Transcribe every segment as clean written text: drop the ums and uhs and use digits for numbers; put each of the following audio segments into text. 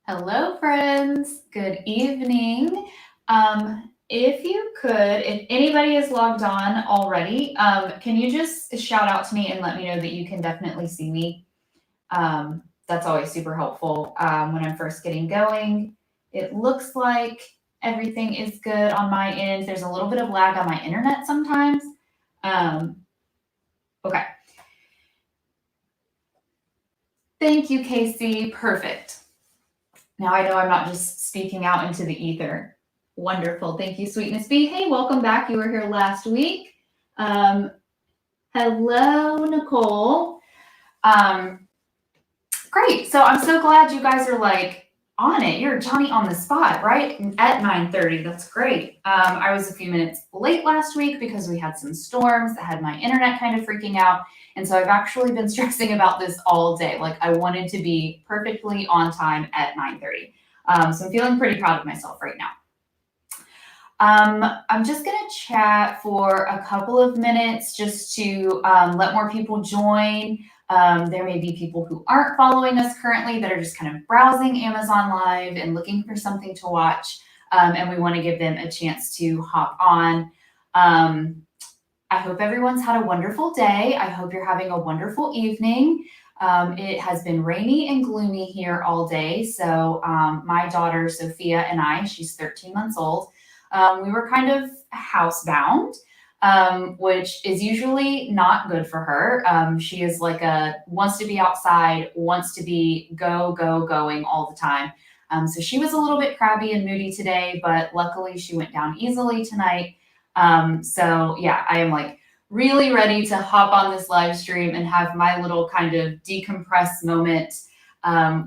Hello, friends. Good evening. If anybody is logged on already, can you just shout out to me and let me know that you can definitely see me? That's always super helpful when I'm first getting going. It looks like everything is good on my end. There's a little bit of lag on my internet sometimes. Um, okay. Thank you, Casey. Perfect. Now I know I'm not just speaking out into the ether. Wonderful. Thank you, Sweetness Bee. Hey, welcome back. You were here last week. Um, hello, Nicole. Um, great. So I'm so glad you guys are like on it. You're Johnny on the spot, right? At 9:30. That's great. I was a few minutes late last week because we had some storms that had my internet kind of freaking out. And so I've actually been stressing about this all day. Like I wanted to be perfectly on time at 9:30. So I'm feeling pretty proud of myself right now. I'm just going to chat for a couple of minutes just to let more people join. There may be people who aren't following us currently that are just kind of browsing Amazon Live and looking for something to watch. And we want to give them a chance to hop on. I hope everyone's had a wonderful day. I hope you're having a wonderful evening. It has been rainy and gloomy here all day. So my daughter, Sophia, and I, she's 13 months old, we were kind of housebound, which is usually not good for her. She is like wants to be outside, wants to be going all the time. So she was a little bit crabby and moody today, but luckily she went down easily tonight. So yeah, I am like really ready to hop on this live stream and have my little kind of decompress moment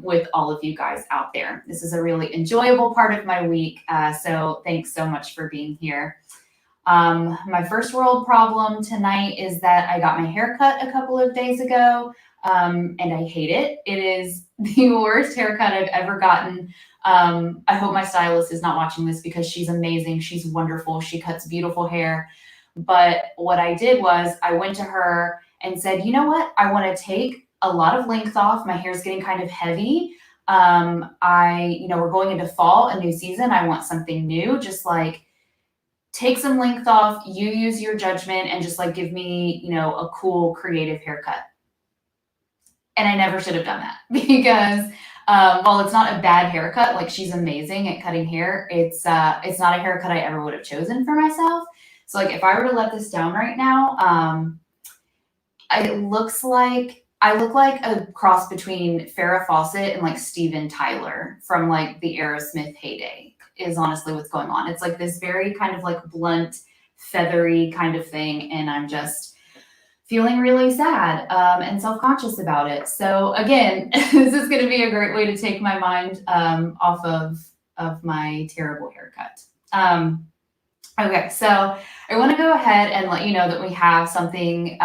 with all of you guys out there. This is a really enjoyable part of my week. So thanks so much for being here. My first world problem tonight is that I got my hair cut a couple of days ago, and I hate it. It is the worst haircut I've ever gotten. I hope my stylist is not watching this because she's amazing. She's wonderful. She cuts beautiful hair. But what I did was I went to her and said, you know what? I want to take a lot of length off. My hair is getting kind of heavy. We're going into fall, a new season. I want something new. Just like take some length off. You use your judgment and just like give me, a cool, creative haircut. And I never should have done that because while it's not a bad haircut, like she's amazing at cutting hair, it's not a haircut I ever would have chosen for myself. So like if I were to let this down right now, it looks like I look like a cross between Farrah Fawcett and like Steven Tyler from like the Aerosmith heyday is honestly what's going on. It's like this very kind of like blunt, feathery kind of thing. And I'm just feeling really sad and self-conscious about it. So again, this is going to be a great way to take my mind off of my terrible haircut. Okay, so I want to go ahead and let you know that we have something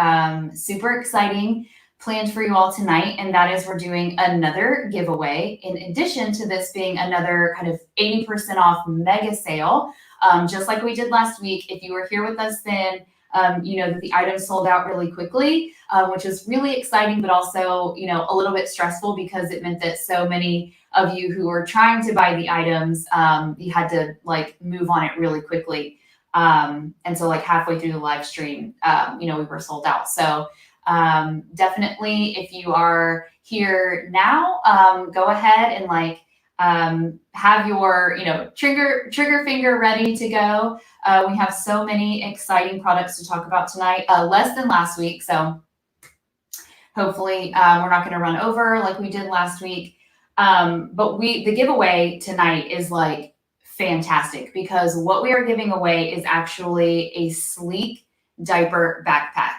super exciting planned for you all tonight, and that is we're doing another giveaway. In addition to this being another kind of 80% off mega sale, just like we did last week. If you were here with us then, you know that the items sold out really quickly, which is really exciting, but also, a little bit stressful because it meant that so many of you who were trying to buy the items, you had to like move on it really quickly. And so like halfway through the live stream, we were sold out. So definitely if you are here now, go ahead and like have your trigger finger ready to go. We have so many exciting products to talk about tonight, less than last week. So hopefully we're not going to run over like we did last week. But the giveaway tonight is like fantastic because what we are giving away is actually a sleek diaper backpack.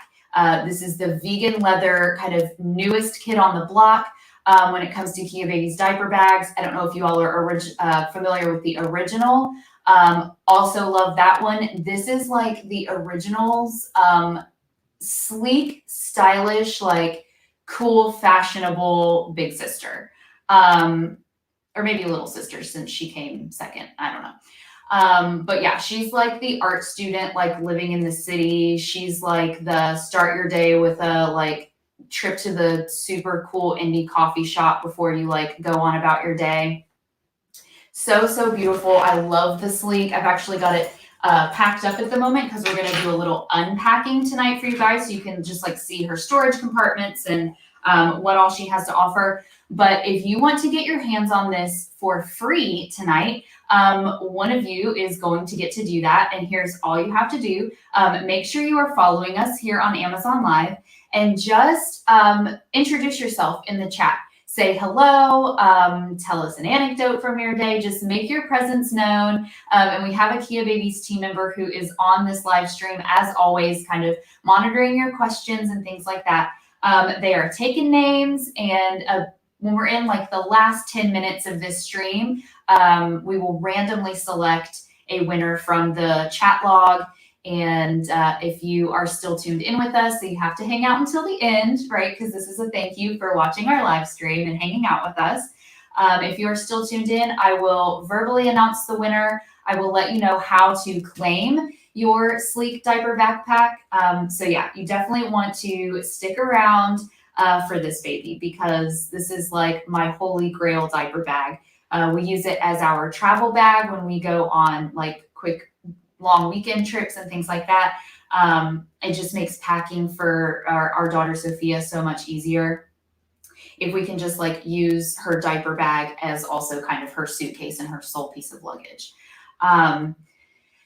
This is the vegan leather kind of newest kid on the block when it comes to Kia Baby's diaper bags. I don't know if you all are familiar with the original. Also love that one. This is like the original's sleek, stylish, like cool, fashionable big sister. Or maybe little sister since she came second. I don't know. But yeah, she's like the art student, like living in the city. She's like the start your day with a like trip to the super cool indie coffee shop before you like go on about your day. So, so beautiful. I love the sleek. I've actually got it packed up at the moment because we're going to do a little unpacking tonight for you guys. So you can just like see her storage compartments and what all she has to offer. But if you want to get your hands on this for free tonight, one of you is going to get to do that. And here's all you have to do. Make sure you are following us here on Amazon Live and just introduce yourself in the chat. Say hello, tell us an anecdote from your day, just make your presence known. And we have a Kia Babies team member who is on this live stream, as always, kind of monitoring your questions and things like that. They are taking names, and when we're in like the last 10 minutes of this stream, we will randomly select a winner from the chat log. And if you are still tuned in with us, so you have to hang out until the end, right? Because this is a thank you for watching our live stream and hanging out with us. If you are still tuned in, I will verbally announce the winner. I will let you know how to claim your sleek diaper backpack. So yeah, you definitely want to stick around for this baby because this is like my holy grail diaper bag. We use it as our travel bag when we go on like quick long weekend trips and things like that. It just makes packing for our daughter Sophia so much easier if we can just like use her diaper bag as also kind of her suitcase and her sole piece of luggage.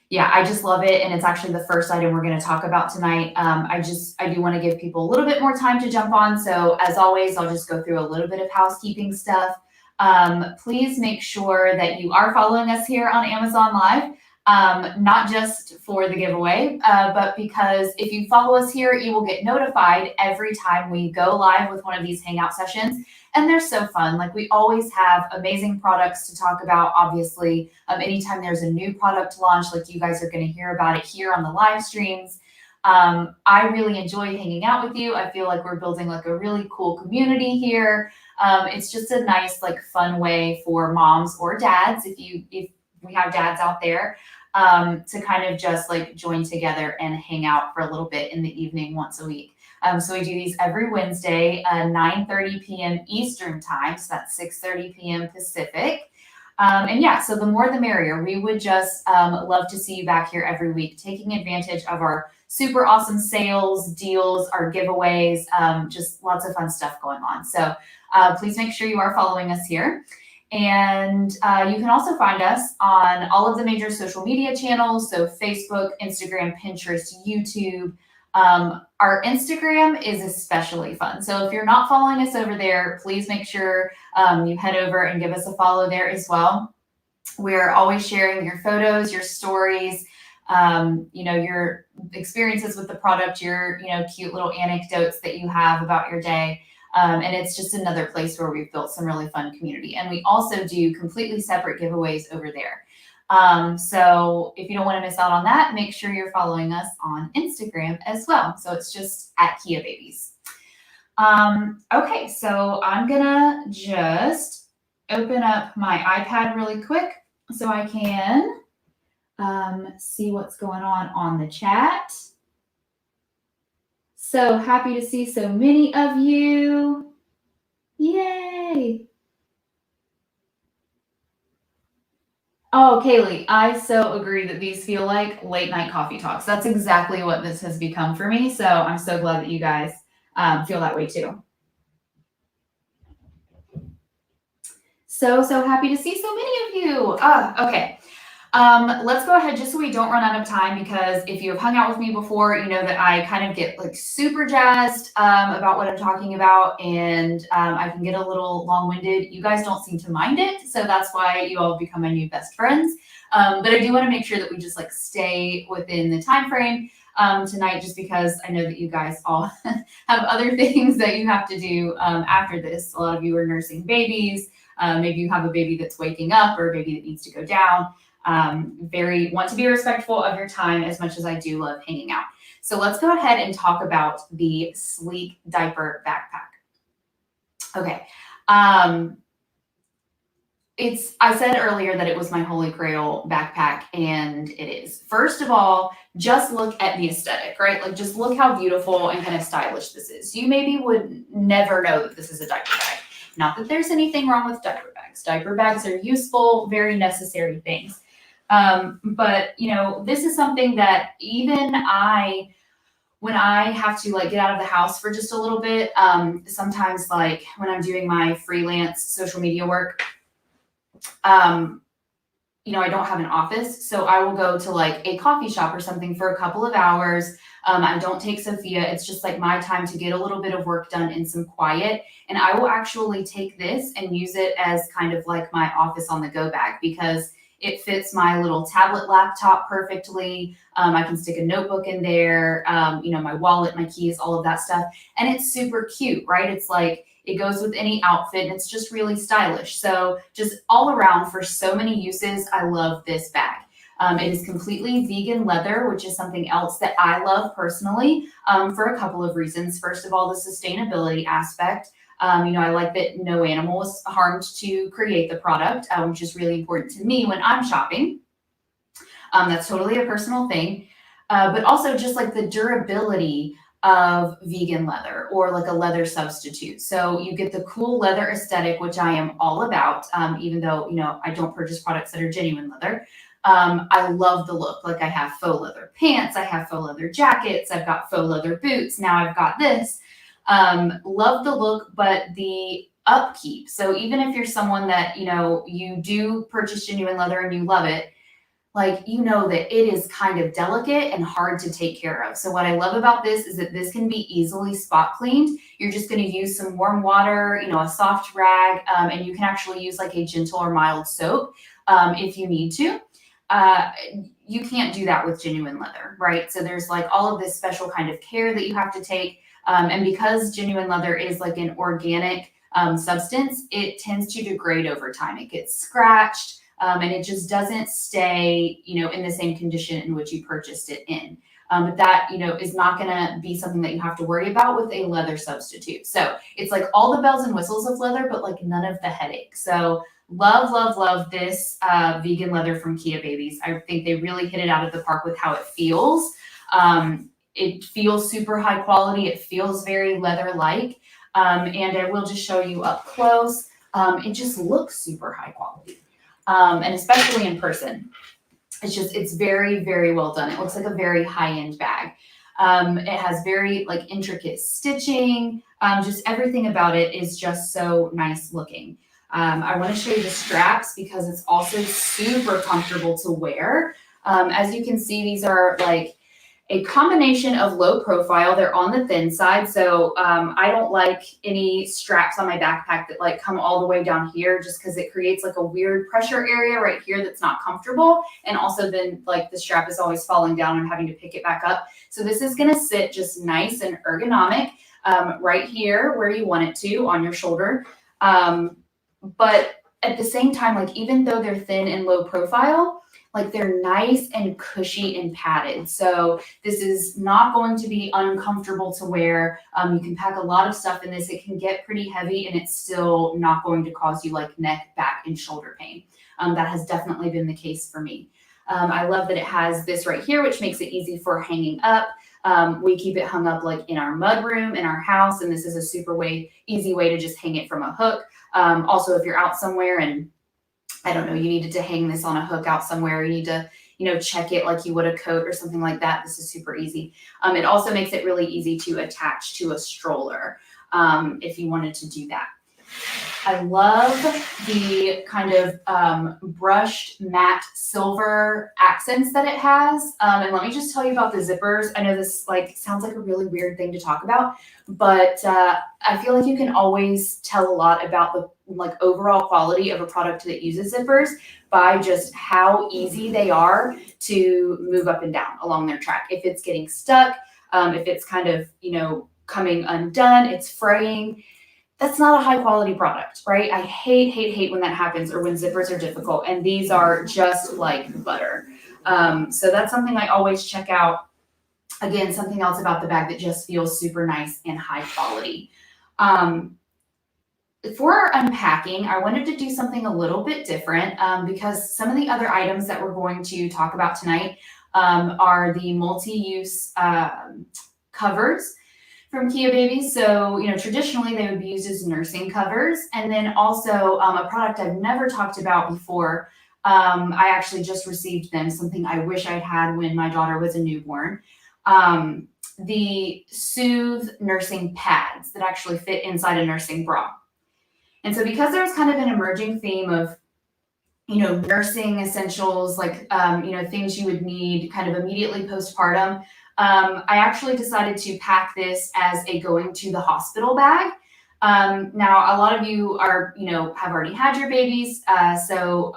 Yeah, I just love it. And it's actually the first item we're going to talk about tonight. I do want to give people a little bit more time to jump on. So as always, I'll just go through a little bit of housekeeping stuff. Please make sure that you are following us here on Amazon Live. Not just for the giveaway, but because if you follow us here, you will get notified every time we go live with one of these hangout sessions. And they're so fun. Like we always have amazing products to talk about. Obviously, anytime there's a new product launch, like you guys are going to hear about it here on the live streams. I really enjoy hanging out with you. I feel like we're building like a really cool community here. It's just a nice, like fun way for moms or dads, if we have dads out there, to kind of just like join together and hang out for a little bit in the evening once a week. So we do these every Wednesday, 9:30 p.m. Eastern time. So that's 6:30 p.m. Pacific. And yeah, so the more the merrier. We would just love to see you back here every week, taking advantage of our super awesome sales, deals, our giveaways, just lots of fun stuff going on. So please make sure you are following us here. And you can also find us on all of the major social media channels. So Facebook, Instagram, Pinterest, YouTube. Our Instagram is especially fun. So if you're not following us over there, please make sure you head over and give us a follow there as well. We're always sharing your photos, your stories, your experiences with the product, your, cute little anecdotes that you have about your day. And it's just another place where we've built some really fun community. And we also do completely separate giveaways over there. So if you don't want to miss out on that, make sure you're following us on Instagram as well. So it's just at Kia Babies. Okay, so I'm gonna just open up my iPad really quick so I can see what's going on the chat. So happy to see so many of you. Yay. Oh, Kaylee, I so agree that these feel like late night coffee talks. That's exactly what this has become for me. So I'm so glad that you guys feel that way too. So happy to see so many of you. Okay. Let's go ahead just so we don't run out of time, because if you have hung out with me before, you know that I kind of get like super jazzed about what I'm talking about, and I can get a little long-winded. You guys don't seem to mind it, so that's why you all become my new best friends. But I do want to make sure that we just like stay within the time frame tonight, just because I know that you guys all have other things that you have to do after this. A lot of you are nursing babies. Maybe you have a baby that's waking up or a baby that needs to go down. Want to be respectful of your time as much as I do love hanging out. So let's go ahead and talk about the sleek diaper backpack. Okay. I said earlier that it was my holy grail backpack, and it is. First of all, just look at the aesthetic, right? Like just look how beautiful and kind of stylish this is. You maybe would never know that this is a diaper bag. Not that there's anything wrong with diaper bags. Diaper bags are useful, very necessary things. But this is something that even when I have to like get out of the house for just a little bit, sometimes like when I'm doing my freelance social media work, I don't have an office, so I will go to like a coffee shop or something for a couple of hours. I don't take Sophia. It's just like my time to get a little bit of work done in some quiet. And I will actually take this and use it as kind of like my office on the go bag because it fits my little tablet laptop perfectly. I can stick a notebook in there, my wallet, my keys, all of that stuff. And it's super cute, right? It's like, it goes with any outfit and it's just really stylish. So just all around for so many uses, I love this bag. It is completely vegan leather, which is something else that I love personally for a couple of reasons. First of all, the sustainability aspect. I like that no animal was harmed to create the product, which is really important to me when I'm shopping. That's totally a personal thing. But also just like the durability of vegan leather or like a leather substitute. So you get the cool leather aesthetic, which I am all about, even though, I don't purchase products that are genuine leather. I love the look. Like I have faux leather pants, I have faux leather jackets, I've got faux leather boots. Now I've got this. Love the look, but the upkeep. So even if you're someone that, you do purchase genuine leather and you love it, like, that it is kind of delicate and hard to take care of. So what I love about this is that this can be easily spot cleaned. You're just going to use some warm water, a soft rag, and you can actually use like a gentle or mild soap if you need to. You can't do that with genuine leather, right? So there's like all of this special kind of care that you have to take. And because genuine leather is like an organic substance, it tends to degrade over time. It gets scratched. And it just doesn't stay, in the same condition in which you purchased it in. But that, is not going to be something that you have to worry about with a leather substitute. So it's like all the bells and whistles of leather, but like none of the headache. So love, love, love this vegan leather from Kia Babies. I think they really hit it out of the park with how it feels. It feels super high quality. It feels very leather-like. And I will just show you up close. It just looks super high quality. And especially in person, it's very, very well done. It looks like a very high-end bag. It has very like intricate stitching. Just everything about it is just so nice looking. I want to show you the straps because it's also super comfortable to wear. As you can see, these are like a combination of low profile. They're on the thin side. So I don't like any straps on my backpack that like come all the way down here just because it creates like a weird pressure area right here that's not comfortable. And also then like the strap is always falling down and having to pick it back up. So this is going to sit just nice and ergonomic right here where you want it to on your shoulder. But at the same time, like even though they're thin and low profile, like they're nice and cushy and padded. So this is not going to be uncomfortable to wear. You can pack a lot of stuff in this. It can get pretty heavy and it's still not going to cause you like neck, back, and shoulder pain. That has definitely been the case for me. I love that it has this right here, which makes it easy for hanging up. We keep it hung up like in our mudroom in our house, and this is a super easy way to just hang it from a hook. Also, if you're out somewhere and I don't know, you needed to hang this on a hook out somewhere, you need to, check it like you would a coat or something like that. This is super easy. It also makes it really easy to attach to a stroller if you wanted to do that. I love the kind of brushed matte silver accents that it has. And let me just tell you about the zippers. I know this sounds like a really weird thing to talk about, but I feel like you can always tell a lot about the overall quality of a product that uses zippers by just how easy they are to move up and down along their track. If it's getting stuck, if it's kind of, coming undone, it's fraying. That's not a high quality product, right? I hate when that happens or when zippers are difficult. And these are just like butter. So that's something I always check out. Again, something else about the bag that just feels super nice and high quality. For our unpacking, I wanted to do something a little bit different because some of the other items that we're going to talk about tonight are the multi-use covers. from Kia Babies. So, traditionally they would be used as nursing covers. And then also a product I've never talked about before. I actually just received them, something I wish I'd had when my daughter was a newborn. The Soothe nursing pads that actually fit inside a nursing bra. And so because there was kind of an emerging theme of nursing essentials, like, things you would need kind of immediately postpartum. I actually decided to pack this as a going to the hospital bag. Now, a lot of you are, have already had your babies. So,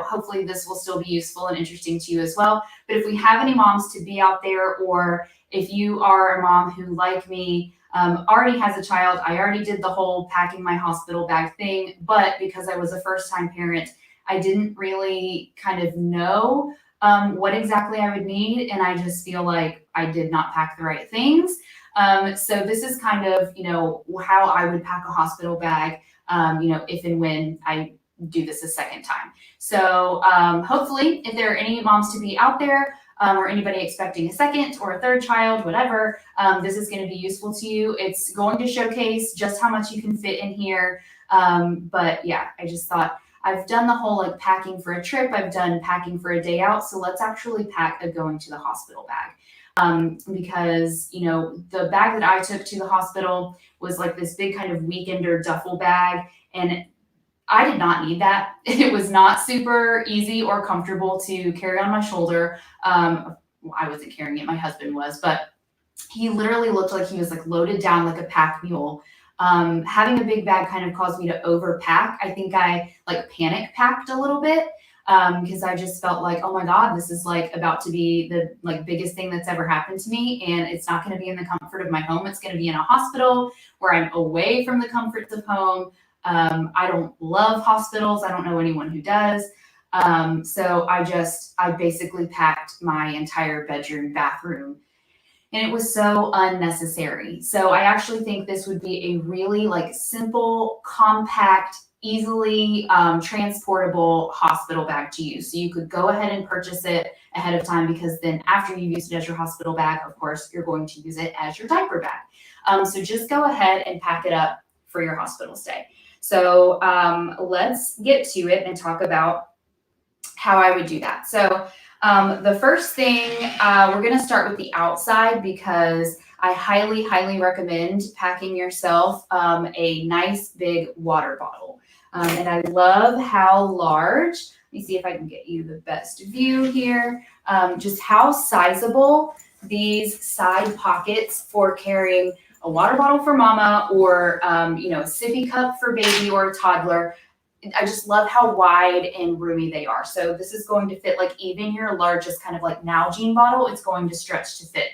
hopefully this will still be useful and interesting to you as well. But if we have any moms to be out there, or if you are a mom who, like me, already has a child, I already did the whole packing my hospital bag thing. But because I was a first time parent, I didn't really kind of know what exactly I would need. And I just feel like I did not pack the right things. So this is kind of, how I would pack a hospital bag, if and when I do this a second time. So hopefully if there are any moms to be out there, or anybody expecting a second or a third child, whatever, this is going to be useful to you. It's going to showcase just how much you can fit in here. But yeah, I just thought, I've done the whole like packing for a trip. I've done packing for a day out. So let's actually pack a going to the hospital bag. Because, the bag that I took to the hospital was like this big kind of weekender duffel bag. And I did not need that. It was not super easy or comfortable to carry on my shoulder. I wasn't carrying it. My husband was, but he literally looked like he was like loaded down like a pack mule. Having a big bag kind of caused me to overpack. I think I like panic packed a little bit because I just felt like, oh my God, this is like about to be the like biggest thing that's ever happened to me. And it's not going to be in the comfort of my home. It's going to be in a hospital where I'm away from the comforts of home. I don't love hospitals. I don't know anyone who does. So I basically packed my entire bedroom, bathroom, and it was so unnecessary. So I actually think this would be a really like simple, compact, easily transportable hospital bag to use. So you could go ahead and purchase it ahead of time, because then after you've used it as your hospital bag, of course, you're going to use it as your diaper bag. So just go ahead and pack it up for your hospital stay. So let's get to it and talk about how I would do that. So the first thing, we're going to start with the outside, because I highly, highly recommend packing yourself a nice big water bottle. And I love how large, let me see if I can get you the best view here, just how sizable these side pockets for carrying a water bottle for mama, or, a sippy cup for baby or a toddler. I just love how wide and roomy they are. So this is going to fit like even your largest kind of like Nalgene bottle. It's going to stretch to fit.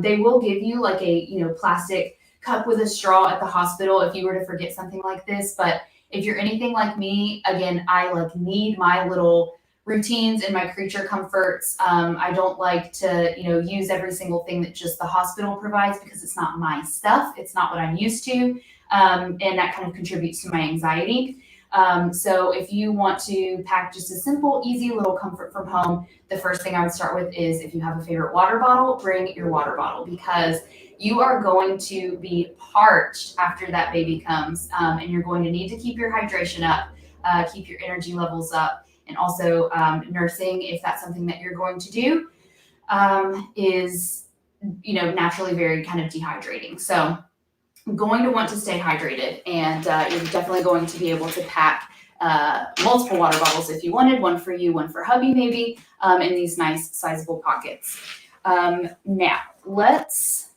They will give you like a, plastic cup with a straw at the hospital if you were to forget something like this. But if you're anything like me, again, I like need my little routines and my creature comforts. I don't like to, use every single thing that just the hospital provides, because it's not my stuff. It's not what I'm used to. And that kind of contributes to my anxiety. So if you want to pack just a simple, easy little comfort from home, the first thing I would start with is, if you have a favorite water bottle, bring your water bottle, because you are going to be parched after that baby comes, and you're going to need to keep your hydration up, keep your energy levels up, and also nursing, if that's something that you're going to do, is, naturally very kind of dehydrating. So going to want to stay hydrated, and you're definitely going to be able to pack multiple water bottles if you wanted, one for you, one for hubby maybe, in these nice sizable pockets. Now let's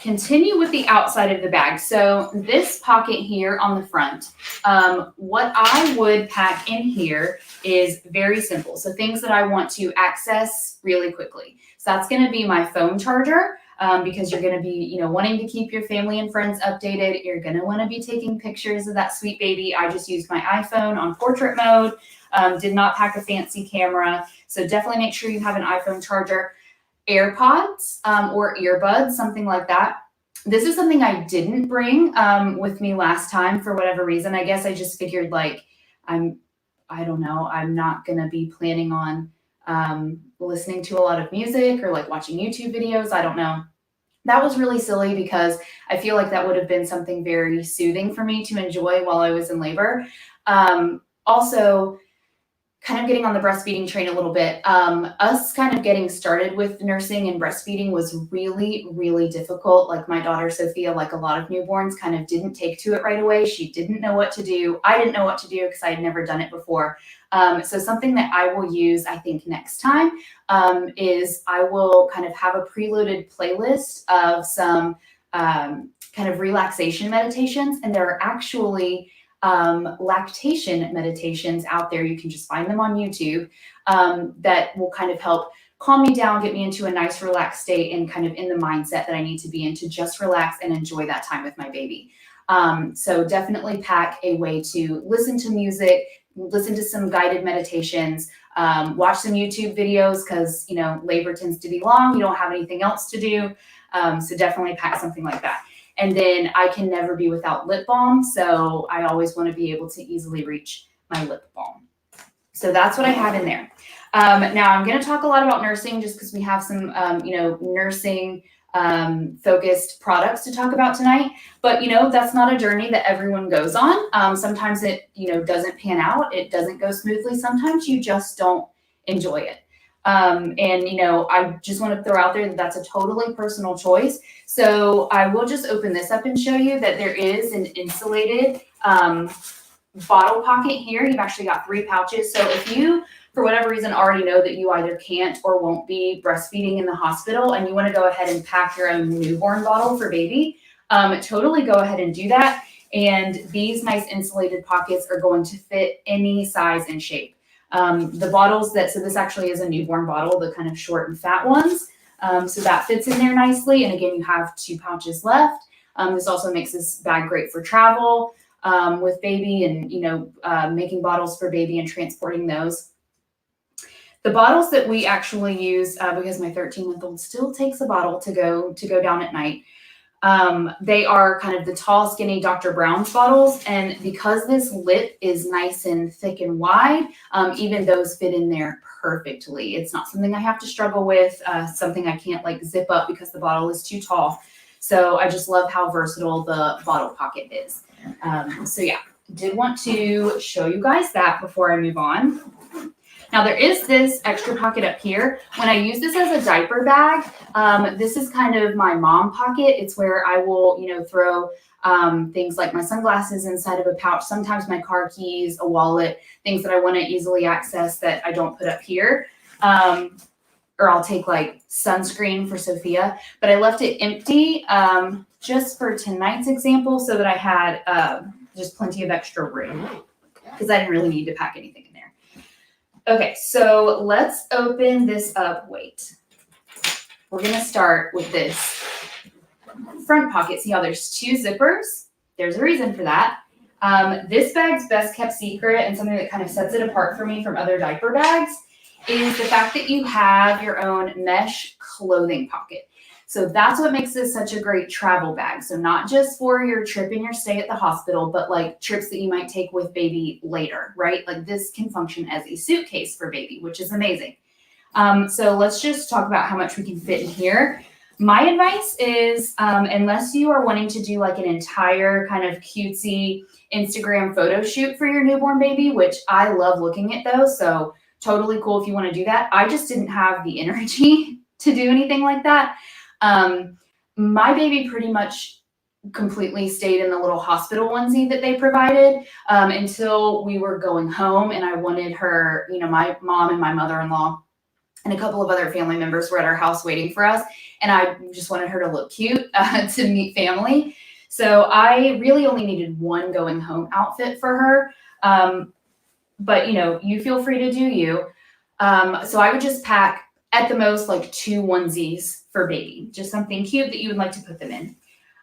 continue with the outside of the bag. So this pocket here on the front, what I would pack in here is very simple. So things that I want to access really quickly. So that's going to be my phone charger. Because you're going to be, wanting to keep your family and friends updated. You're going to want to be taking pictures of that sweet baby. I just used my iPhone on portrait mode, did not pack a fancy camera. So definitely make sure you have an iPhone charger, AirPods or earbuds, something like that. This is something I didn't bring with me last time for whatever reason. I guess I just figured like, I don't know, I'm not going to be planning on listening to a lot of music or like watching YouTube videos. I don't know. that was really silly because I feel like that would have been something very soothing for me to enjoy while I was in labor. Also, kind of getting on the breastfeeding train a little bit, us kind of getting started with nursing and breastfeeding was really, really difficult. Like my daughter, Sophia, like a lot of newborns, kind of didn't take to it right away. She didn't know what to do. I didn't know what to do because I had never done it before. So something that I will use, I think, next time is I will kind of have a preloaded playlist of some kind of relaxation meditations. And there are actually lactation meditations out there. You can just find them on YouTube that will kind of help calm me down, get me into a nice relaxed state and kind of in the mindset that I need to be in to just relax and enjoy that time with my baby. So definitely pack a way to listen to music, listen to some guided meditations, watch some YouTube videos because, you know, labor tends to be long. You don't have anything else to do. So definitely pack something like that. And then I can never be without lip balm. So I always want to be able to easily reach my lip balm. So that's what I have in there. Now I'm going to talk a lot about nursing just because we have some, nursing focused products to talk about tonight. But, that's not a journey that everyone goes on. Sometimes it, doesn't pan out. It doesn't go smoothly. Sometimes you just don't enjoy it. I just want to throw out there that that's a totally personal choice. So I will just open this up and show you that there is an insulated bottle pocket here. You've actually got 3 pouches. So if you, for whatever reason, already know that you either can't or won't be breastfeeding in the hospital and you want to go ahead and pack your own newborn bottle for baby, totally go ahead and do that. And these nice insulated pockets are going to fit any size and shape. The bottles so this actually is a newborn bottle, the kind of short and fat ones. So that fits in there nicely. And again, you have 2 pouches left. This also makes this bag great for travel with baby and, making bottles for baby and transporting those. The bottles that we actually use, because my 13-month-old still takes a bottle to go down at night. They are kind of the tall, skinny Dr. Brown's bottles. And because this lip is nice and thick and wide, even those fit in there perfectly. It's not something I have to struggle with, something I can't like zip up because the bottle is too tall. So I just love how versatile the bottle pocket is. Did want to show you guys that before I move on. Now there is this extra pocket up here. When I use this as a diaper bag, this is kind of my mom pocket. It's where I will, throw things like my sunglasses inside of a pouch, sometimes my car keys, a wallet, things that I want to easily access that I don't put up here. Or I'll take like sunscreen for Sophia, but I left it empty just for tonight's example so that I had just plenty of extra room because I didn't really need to pack anything in there. Okay, so let's open this up. Wait, we're gonna start with this front pocket. See how there's 2 zippers? There's a reason for that. This bag's best kept secret and something that kind of sets it apart for me from other diaper bags is the fact that you have your own mesh clothing pocket. So that's what makes this such a great travel bag. So not just for your trip and your stay at the hospital, but like trips that you might take with baby later, right? Like this can function as a suitcase for baby, which is amazing. So let's just talk about how much we can fit in here. My advice is, unless you are wanting to do like an entire kind of cutesy Instagram photo shoot for your newborn baby, which I love looking at those. So totally cool if you want to do that. I just didn't have the energy to do anything like that. My baby pretty much completely stayed in the little hospital onesie that they provided until we were going home. And I wanted her, my mom and my mother-in-law and a couple of other family members were at our house waiting for us. And I just wanted her to look cute to meet family. So I really only needed one going home outfit for her. But you feel free to do you. So I would just pack at the most like 2 onesies for baby, just something cute that you would like to put them in.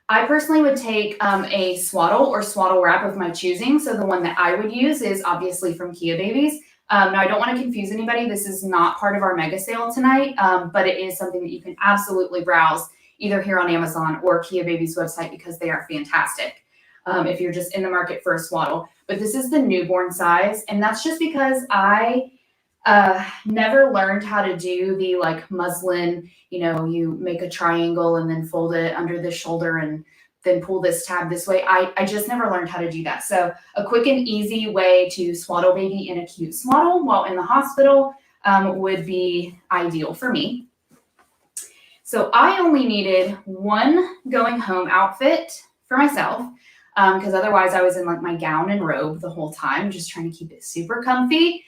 I personally would take a swaddle or swaddle wrap of my choosing. So the one that I would use is obviously from Kia Babies. Now I don't want to confuse anybody. This is not part of our mega sale tonight, but it is something that you can absolutely browse either here on Amazon or Kia Babies website because they are fantastic if you're just in the market for a swaddle. But this is the newborn size. And that's just because I Never learned how to do the like muslin, you make a triangle and then fold it under the shoulder and then pull this tab this way. I just never learned how to do that. So a quick and easy way to swaddle baby in a cute swaddle while in the hospital would be ideal for me. So I only needed one going home outfit for myself because otherwise I was in like my gown and robe the whole time, just trying to keep it super comfy.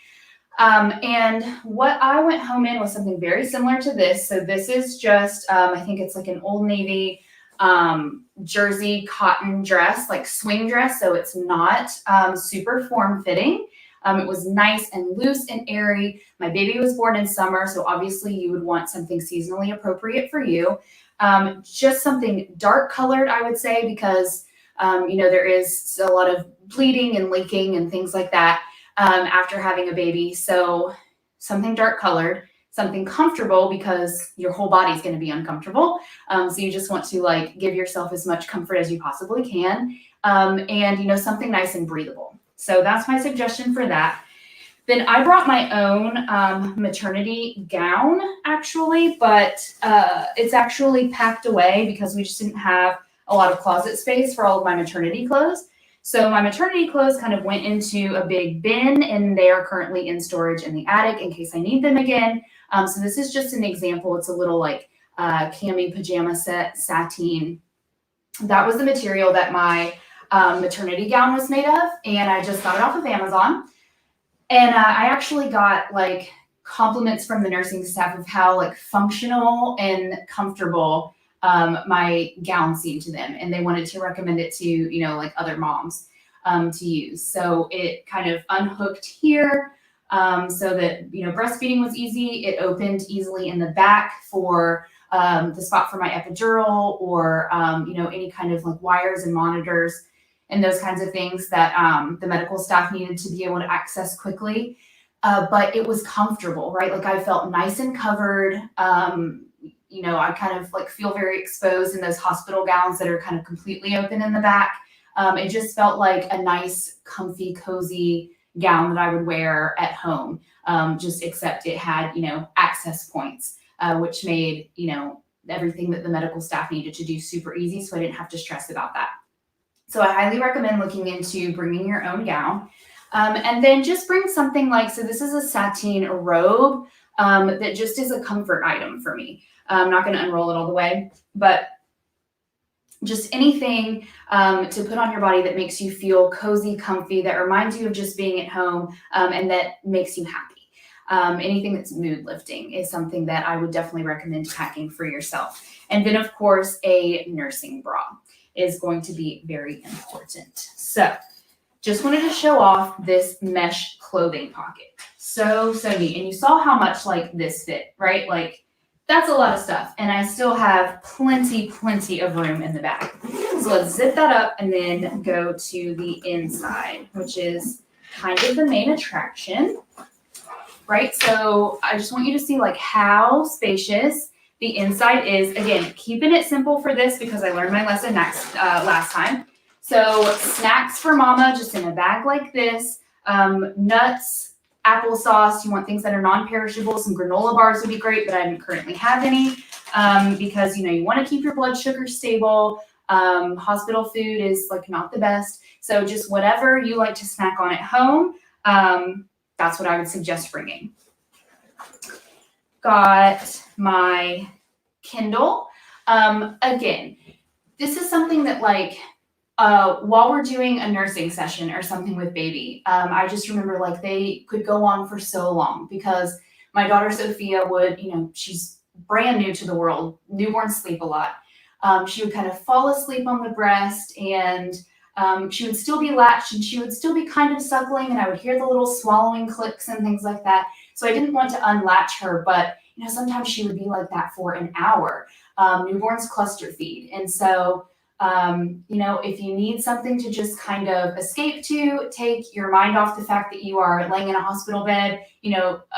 And what I went home in was something very similar to this. So this is just, I think it's like an Old Navy jersey cotton dress, like swing dress. So it's not super form fitting. It was nice and loose and airy. My baby was born in summer, so obviously you would want something seasonally appropriate for you. Just something dark colored, I would say, because, there is a lot of bleeding and leaking and things like that after having a baby. So something dark colored, something comfortable because your whole body's going to be uncomfortable. So you just want to like give yourself as much comfort as you possibly can. And, something nice and breathable. So that's my suggestion for that. Then I brought my own maternity gown, actually, but it's actually packed away because we just didn't have a lot of closet space for all of my maternity clothes. So my maternity clothes kind of went into a big bin, and they are currently in storage in the attic in case I need them again. So this is just an example. It's a little like cami pajama set sateen. That was the material that my maternity gown was made of, and I just got it off of Amazon. And I actually got like compliments from the nursing staff of how like functional and comfortable my gown seemed to them, and they wanted to recommend it to like other moms to use. So it kind of unhooked here so that breastfeeding was easy. It opened easily in the back for the spot for my epidural or any kind of like wires and monitors and those kinds of things that the medical staff needed to be able to access quickly. But it was comfortable, right? Like I felt nice and covered. I kind of like feel very exposed in those hospital gowns that are kind of completely open in the back. It just felt like a nice, comfy, cozy gown that I would wear at home, just except it had, access points, which made, everything that the medical staff needed to do super easy. So I didn't have to stress about that. So I highly recommend looking into bringing your own gown. And then just bring something like, so this is a sateen robe that just is a comfort item for me. I'm not going to unroll it all the way, but just anything to put on your body that makes you feel cozy, comfy, that reminds you of just being at home and that makes you happy. Anything that's mood lifting is something that I would definitely recommend packing for yourself. And then, of course, a nursing bra is going to be very important. So just wanted to show off this mesh clothing pocket. So neat. And you saw how much like this fit, right? Like that's a lot of stuff. And I still have plenty of room in the back. So let's zip that up and then go to the inside, which is kind of the main attraction, right? So I just want you to see like how spacious the inside is. Again, keeping it simple for this because I learned my lesson last time. So snacks for mama, just in a bag like this, nuts, applesauce. You want things that are non-perishable. Some granola bars would be great, but I don't currently have any because, you want to keep your blood sugar stable. Hospital food is like not the best. So just whatever you like to snack on at home, that's what I would suggest bringing. Got my Kindle. Again, this is something that like, while we're doing a nursing session or something with baby, I just remember like they could go on for so long because my daughter Sophia would, she's brand new to the world, newborns sleep a lot. She would kind of fall asleep on the breast and she would still be latched and she would still be kind of suckling and I would hear the little swallowing clicks and things like that. So I didn't want to unlatch her, but sometimes she would be like that for an hour. Newborns cluster feed. And so if you need something to just kind of escape to, take your mind off the fact that you are laying in a hospital bed,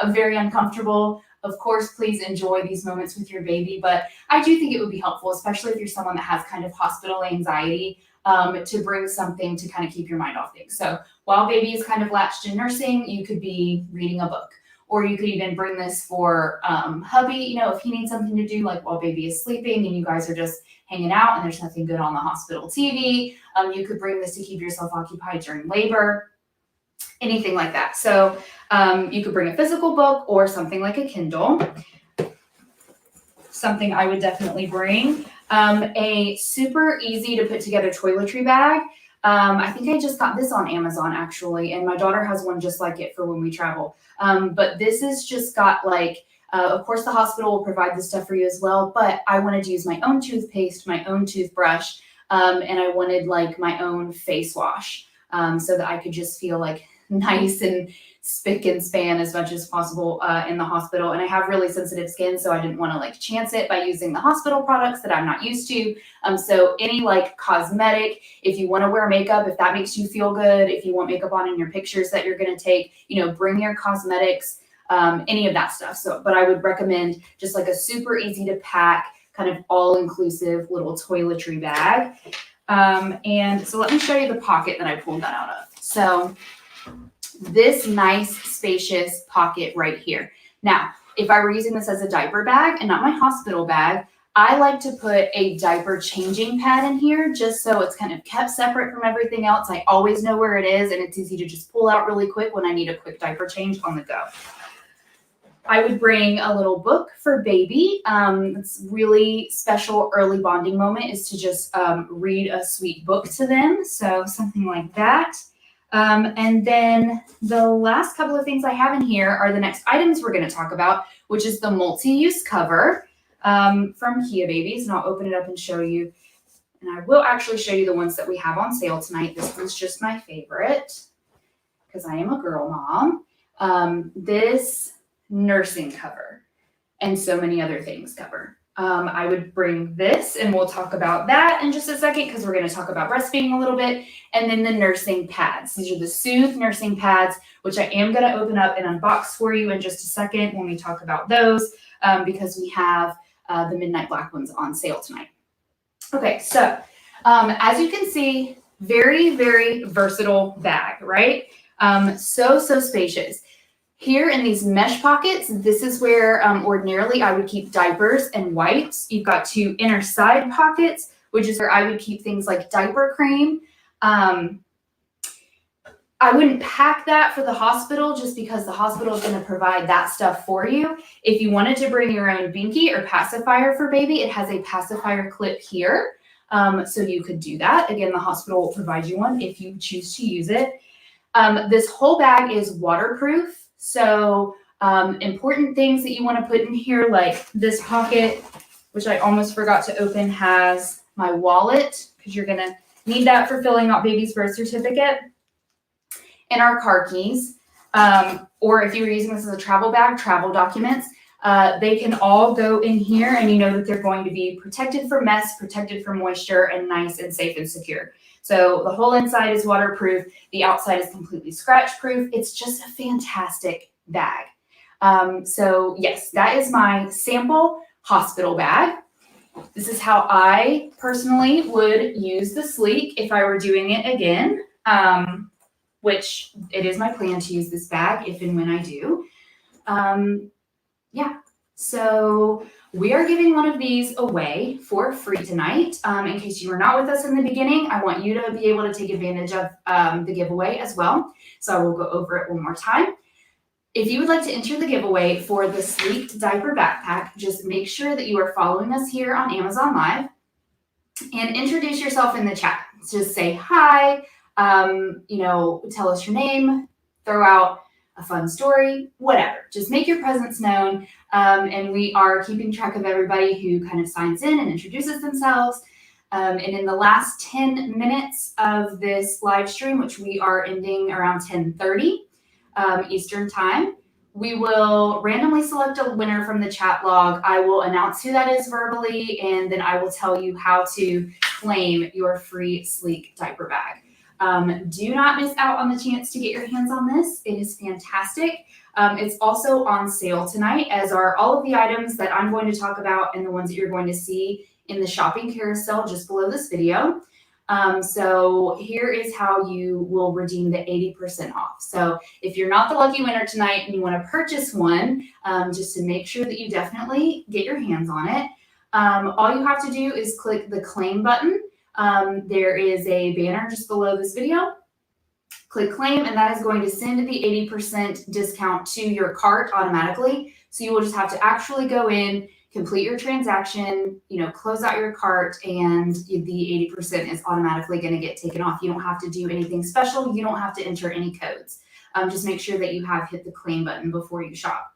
very uncomfortable. Of course, please enjoy these moments with your baby. But I do think it would be helpful, especially if you're someone that has kind of hospital anxiety, to bring something to kind of keep your mind off things. So while baby is kind of latched in nursing, you could be reading a book or you could even bring this for hubby, you know, if he needs something to do, like while baby is sleeping and you guys are just hanging out and there's nothing good on the hospital TV. You could bring this to keep yourself occupied during labor, anything like that. So you could bring a physical book or something like a Kindle. Something I would definitely bring. A super easy to put together toiletry bag. I think I just got this on Amazon actually, and my daughter has one just like it for when we travel. But this is just got like, of course the hospital will provide this stuff for you as well, but I wanted to use my own toothpaste, my own toothbrush, and I wanted like my own face wash, so that I could just feel like nice and spick and span as much as possible in the hospital. And I have really sensitive skin, so I didn't want to like chance it by using the hospital products that I'm not used to. So any like cosmetic, if you want to wear makeup, if that makes you feel good, if you want makeup on in your pictures that you're going to take, you know, bring your cosmetics, any of that stuff. So, but I would recommend just like a super easy to pack, kind of all-inclusive little toiletry bag. And so let me show you the pocket that I pulled that out of. So this nice spacious pocket right here. Now, if I were using this as a diaper bag and not my hospital bag, I like to put a diaper changing pad in here just so it's kind of kept separate from everything else. I always know where it is and it's easy to just pull out really quick when I need a quick diaper change on the go. I would bring a little book for baby. It's really special early bonding moment is to just read a sweet book to them. So something like that. And then the last couple of things I have in here are the next items we're going to talk about, which is the multi-use cover from Kia Babies. And I'll open it up and show you. And I will actually show you the ones that we have on sale tonight. This one's just my favorite because I am a girl mom. This nursing cover and so many other things cover. I would bring this and we'll talk about that in just a second because we're going to talk about breastfeeding a little bit. And then the nursing pads. These are the Soothe nursing pads, which I am going to open up and unbox for you in just a second when we talk about those because we have the Midnight Black ones on sale tonight. Okay, so as you can see, very, very versatile bag, right? So spacious. Here in these mesh pockets, this is where ordinarily I would keep diapers and wipes. You've got two inner side pockets, which is where I would keep things like diaper cream. I wouldn't pack that for the hospital just because the hospital is going to provide that stuff for you. If you wanted to bring your own binky or pacifier for baby, it has a pacifier clip here. So you could do that. Again, the hospital will provide you one if you choose to use it. This whole bag is waterproof. So important things that you want to put in here, like this pocket, which I almost forgot to open, has my wallet because you're going to need that for filling out baby's birth certificate, and our car keys. Or if you were using this as a travel bag, travel documents, they can all go in here and you know that they're going to be protected from mess, protected from moisture, and nice and safe and secure. So the whole inside is waterproof. The outside is completely scratch proof. It's just a fantastic bag. So yes, that is my sample hospital bag. This is how I personally would use the Sleek if I were doing it again, which it is my plan to use this bag if and when I do. Yeah, so we are giving one of these away for free tonight. In case you were not with us in the beginning, I want you to be able to take advantage of the giveaway as well. So I will go over it one more time. If you would like to enter the giveaway for the Sleek Diaper Backpack, just make sure that you are following us here on Amazon Live and introduce yourself in the chat. Just say hi, you know, tell us your name, throw out a fun story, whatever. Just make your presence known. And we are keeping track of everybody who kind of signs in and introduces themselves. And in the last 10 minutes of this live stream, which we are ending around 10:30 Eastern time, we will randomly select a winner from the chat log. I will announce who that is verbally, and then I will tell you how to claim your free Sleek diaper bag. Do not miss out on the chance to get your hands on this. It is fantastic. It's also on sale tonight, as are all of the items that I'm going to talk about and the ones that you're going to see in the shopping carousel just below this video. So here is how you will redeem the 80% off. So if you're not the lucky winner tonight and you want to purchase one, just to make sure that you definitely get your hands on it, all you have to do is click the claim button. There is a banner just below this video. Click claim, and that is going to send the 80% discount to your cart automatically. So you will just have to actually go in, complete your transaction, close out your cart, and the 80% is automatically going to get taken off. You don't have to do anything special. You don't have to enter any codes. Just make sure that you have hit the claim button before you shop.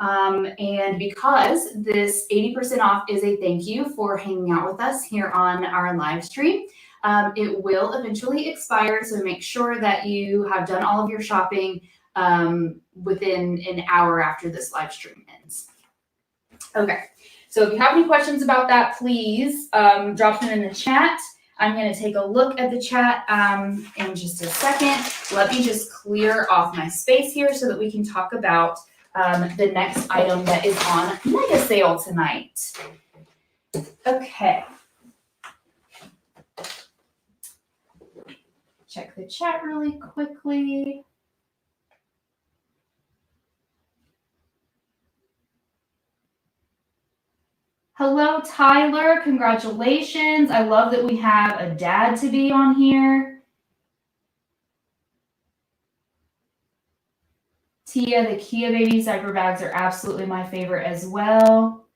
And because this 80% off is a thank you for hanging out with us here on our live stream, it will eventually expire. So make sure that you have done all of your shopping within an hour after this live stream ends. Okay, so if you have any questions about that, please drop them in the chat. I'm going to take a look at the chat in just a second. Let me just clear off my space here so that we can talk about the next item that is on mega sale tonight. Okay. Check the chat really quickly. Hello, Tyler. Congratulations. I love that we have a dad to be on here. Tia, the Kia Babies diaper bags are absolutely my favorite as well.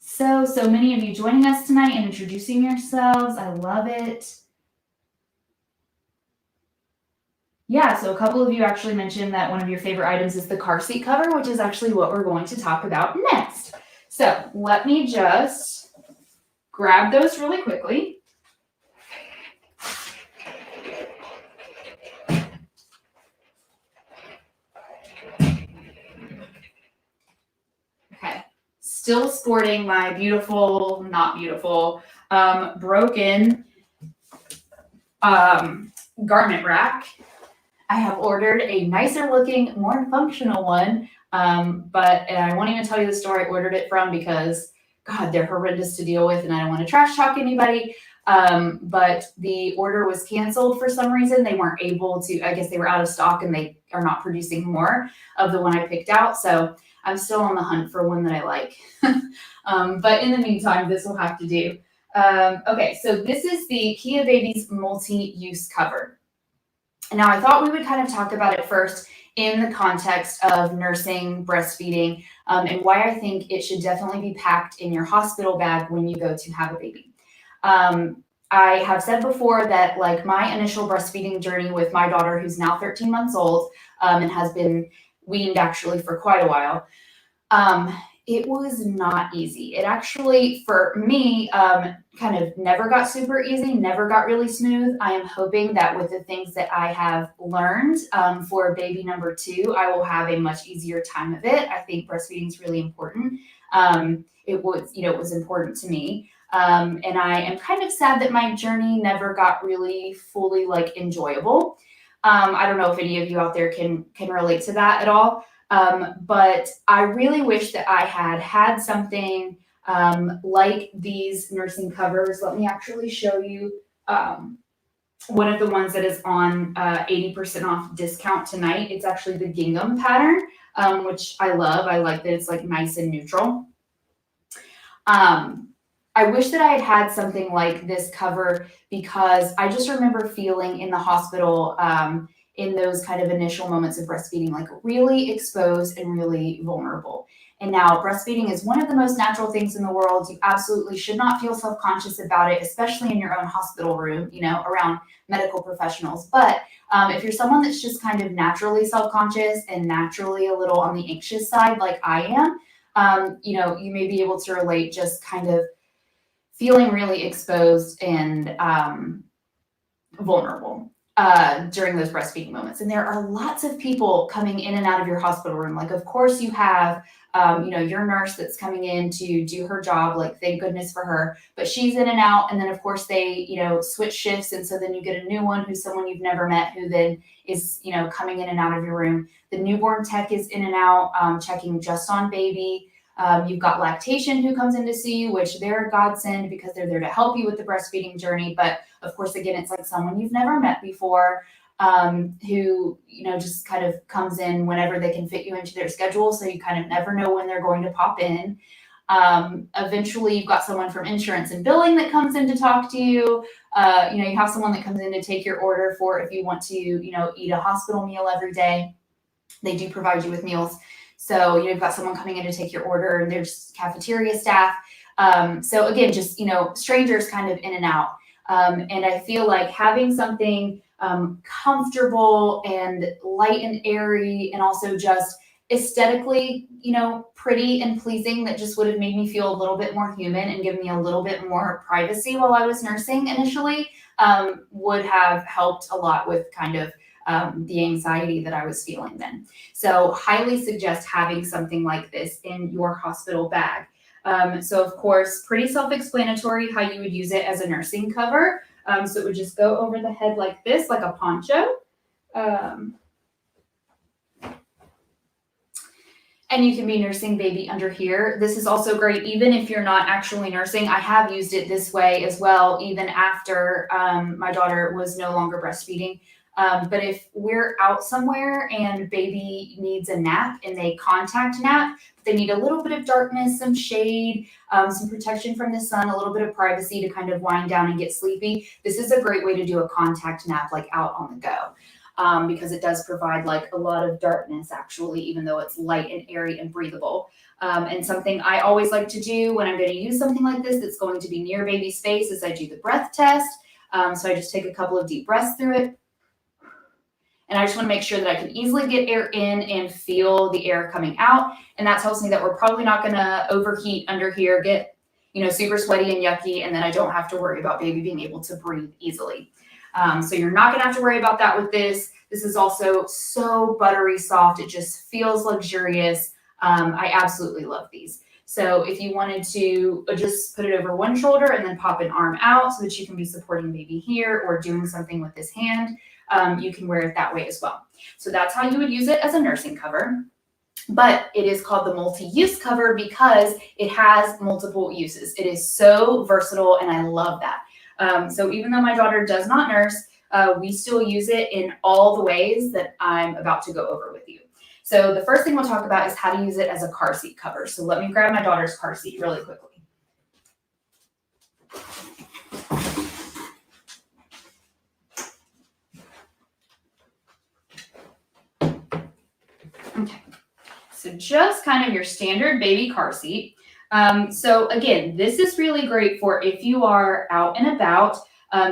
So many of you joining us tonight and introducing yourselves. I love it. Yeah, so a couple of you actually mentioned that one of your favorite items is the car seat cover, which is actually what we're going to talk about next. So let me just grab those really quickly. Okay, still sporting my beautiful, not beautiful, broken garment rack. I have ordered a nicer looking, more functional one, but I won't even tell you the store I ordered it from because, God, they're horrendous to deal with and I don't want to trash talk anybody. But the order was canceled for some reason. They weren't able to, I guess they were out of stock and they are not producing more of the one I picked out. So I'm still on the hunt for one that I like. But in the meantime, this will have to do. Okay, so this is the Kia Babies multi-use cover. Now, I thought we would kind of talk about it first in the context of nursing, breastfeeding, and why I think it should definitely be packed in your hospital bag when you go to have a baby. I have said before that like my initial breastfeeding journey with my daughter, who's now 13 months old and has been weaned actually for quite a while, it was not easy. It actually, for me, kind of never got super easy, never got really smooth. I am hoping that with the things that I have learned for baby number 2, I will have a much easier time of it. I think breastfeeding is really important. It was important to me. And I am kind of sad that my journey never got really fully like enjoyable. I don't know if any of you out there can relate to that at all. But I really wish that I had something like these nursing covers. Let me actually show you one of the ones that is on 80% off discount tonight. It's actually the gingham pattern, which I love. I like that it's like nice and neutral. I wish that I had something like this cover because I just remember feeling in the hospital in those kind of initial moments of breastfeeding, like really exposed and really vulnerable. And now breastfeeding is one of the most natural things in the world. You absolutely should not feel self-conscious about it, especially in your own hospital room, around medical professionals. But if you're someone that's just kind of naturally self-conscious and naturally a little on the anxious side, like I am, you may be able to relate just kind of feeling really exposed and vulnerable during those breastfeeding moments. And there are lots of people coming in and out of your hospital room. Like, of course, you have, your nurse that's coming in to do her job. Like, thank goodness for her. But she's in and out. And then, of course, they, switch shifts. And so then you get a new one who's someone you've never met who then is, coming in and out of your room. The newborn tech is in and out, checking just on baby. You've got lactation who comes in to see you, which they're a godsend because they're there to help you with the breastfeeding journey. But of course, again, it's like someone you've never met before, who, just kind of comes in whenever they can fit you into their schedule. So you kind of never know when they're going to pop in. Eventually you've got someone from insurance and billing that comes in to talk to you. You have someone that comes in to take your order for if you want to, eat a hospital meal every day. They do provide you with meals. So, you've got someone coming in to take your order, and there's cafeteria staff. So again, just, strangers kind of in and out. And I feel like having something comfortable and light and airy, and also just aesthetically, pretty and pleasing, that just would have made me feel a little bit more human and give me a little bit more privacy while I was nursing initially, would have helped a lot with kind of the anxiety that I was feeling then. So highly suggest having something like this in your hospital bag. So of course, pretty self-explanatory how you would use it as a nursing cover. So it would just go over the head like this, like a poncho. And you can be nursing baby under here. This is also great, even if you're not actually nursing. I have used it this way as well, even after my daughter was no longer breastfeeding. But if we're out somewhere and baby needs a nap and they contact nap, they need a little bit of darkness, some shade, some protection from the sun, a little bit of privacy to kind of wind down and get sleepy. This is a great way to do a contact nap, like out on the go. Because it does provide like a lot of darkness actually, even though it's light and airy and breathable. And something I always like to do when I'm going to use something like this that's going to be near baby's face is I do the breath test. So I just take a couple of deep breaths through it. And I just want to make sure that I can easily get air in and feel the air coming out. And that tells me that we're probably not going to overheat under here, get, super sweaty and yucky. And then I don't have to worry about baby being able to breathe easily. So you're not going to have to worry about that with this. This is also so buttery soft. It just feels luxurious. I absolutely love these. So if you wanted to just put it over one shoulder and then pop an arm out so that you can be supporting baby here or doing something with this hand, you can wear it that way as well. So that's how you would use it as a nursing cover. But it is called the multi-use cover because it has multiple uses. It is so versatile, and I love that. So even though my daughter does not nurse, we still use it in all the ways that I'm about to go over with you. So the first thing we'll talk about is how to use it as a car seat cover. So let me grab my daughter's car seat really quickly. Okay, so just kind of your standard baby car seat. So again, this is really great for if you are out and about,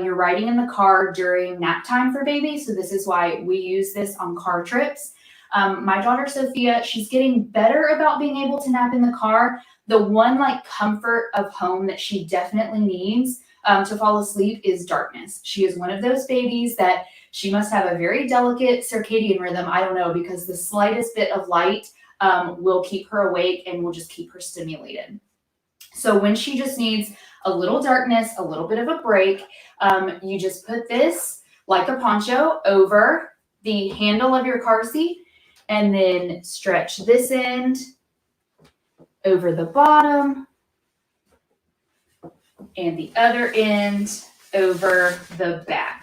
you're riding in the car during nap time for baby. So this is why we use this on car trips. My daughter, Sophia, she's getting better about being able to nap in the car. The one comfort of home that she definitely needs to fall asleep is darkness. She is one of those babies that she must have a very delicate circadian rhythm. I don't know, because the slightest bit of light will keep her awake and will just keep her stimulated. So when she just needs a little darkness, a little bit of a break, you just put this like a poncho over the handle of your car seat and then stretch this end over the bottom and the other end over the back.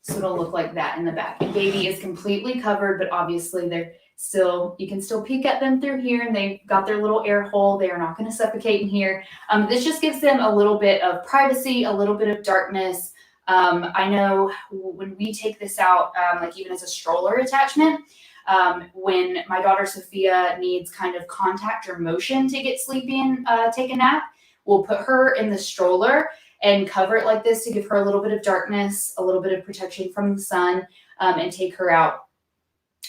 So it'll look like that in the back. And baby is completely covered, but obviously you can still peek at them through here, and they've got their little air hole. They are not going to suffocate in here. This just gives them a little bit of privacy, a little bit of darkness. I know when we take this out, even as a stroller attachment, when my daughter Sophia needs kind of contact or motion to get sleepy and take a nap, we'll put her in the stroller and cover it like this to give her a little bit of darkness, a little bit of protection from the sun, and take her out.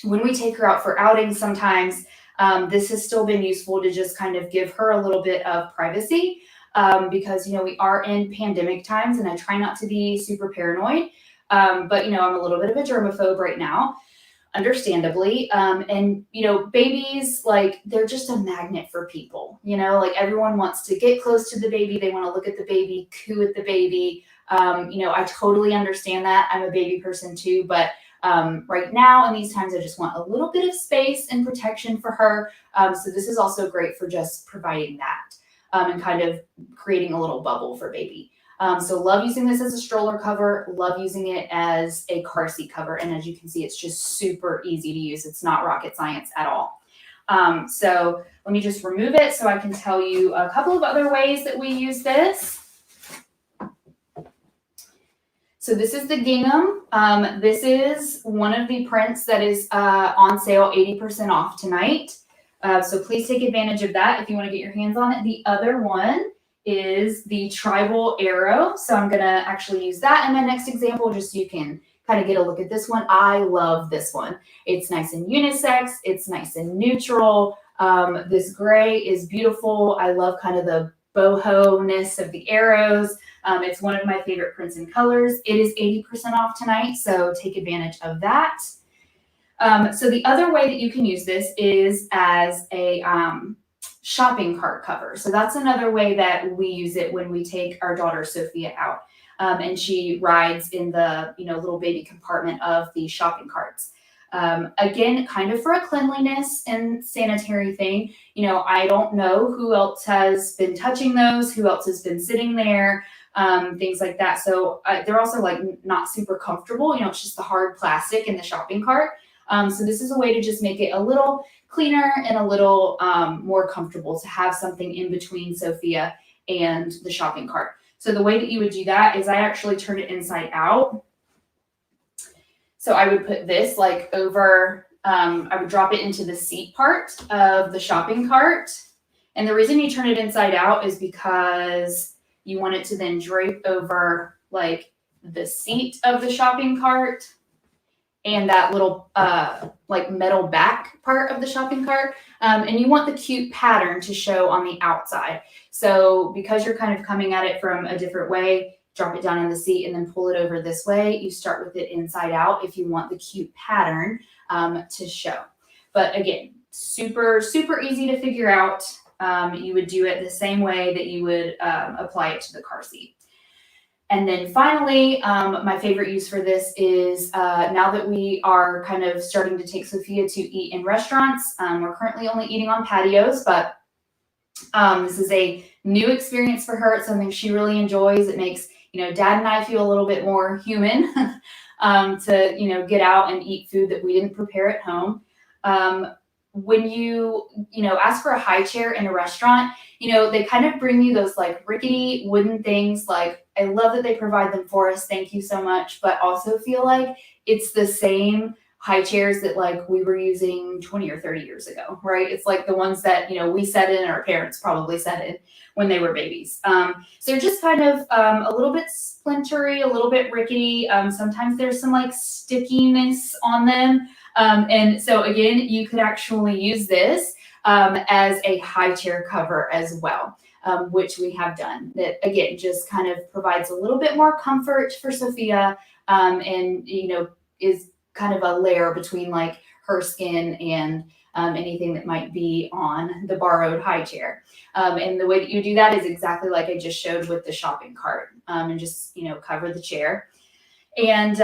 When we take her out for outings sometimes, this has still been useful to just kind of give her a little bit of privacy because, we are in pandemic times, and I try not to be super paranoid. But, I'm a little bit of a germaphobe right now, understandably. And, babies, they're just a magnet for people, everyone wants to get close to the baby. They want to look at the baby, coo at the baby. I totally understand that. I'm a baby person too, but Right now, in these times, I just want a little bit of space and protection for her. So this is also great for just providing that and kind of creating a little bubble for baby. So love using this as a stroller cover, love using it as a car seat cover. And as you can see, it's just super easy to use. It's not rocket science at all. So let me just remove it so I can tell you a couple of other ways that we use this. So this is the gingham. This is one of the prints that is on sale, 80% off tonight. So please take advantage of that if you want to get your hands on it. The other one is the tribal arrow. So I'm going to actually use that in my next example just so you can kind of get a look at this one. I love this one. It's nice and unisex. It's nice and neutral. This gray is beautiful. I love kind of the boho-ness of the arrows. It's one of my favorite prints and colors. It is 80% off tonight, so take advantage of that. So the other way that you can use this is as a shopping cart cover. So that's another way that we use it when we take our daughter Sophia out. And she rides in the little baby compartment of the shopping carts. Again, kind of for a cleanliness and sanitary thing. I don't know who else has been touching those, who else has been sitting there, things like that. So they're also like not super comfortable. It's just the hard plastic in the shopping cart. So this is a way to just make it a little cleaner and a little more comfortable to have something in between Sophia and the shopping cart. So the way that you would do that is I actually turn it inside out. So I would put this like over, I would drop it into the seat part of the shopping cart. And the reason you turn it inside out is because you want it to then drape over like the seat of the shopping cart and that little like metal back part of the shopping cart. And you want the cute pattern to show on the outside. So because you're kind of coming at it from a different way, drop it down in the seat and then pull it over this way. You start with it inside out if you want the cute pattern to show. But again, super, super easy to figure out. You would do it the same way that you would apply it to the car seat. And then finally, my favorite use for this is now that we are kind of starting to take Sophia to eat in restaurants. We're currently only eating on patios, but this is a new experience for her. It's something she really enjoys. It makes Dad and I feel a little bit more human to get out and eat food that we didn't prepare at home. When you ask for a high chair in a restaurant, they kind of bring you those like rickety wooden things. Like, I love that they provide them for us. Thank you so much. But also feel like it's the same high chairs that like we were using 20 or 30 years ago, right? It's like the ones that, we sat in and our parents probably sat in when they were babies. So they're just kind of a little bit splintery, a little bit rickety. Sometimes there's some like stickiness on them. And so again, you could actually use this as a high chair cover as well, which we have done. That again, just kind of provides a little bit more comfort for Sophia and, is kind of a layer between like her skin and anything that might be on the borrowed high chair. And the way that you do that is exactly like I just showed with the shopping cart and just, cover the chair. And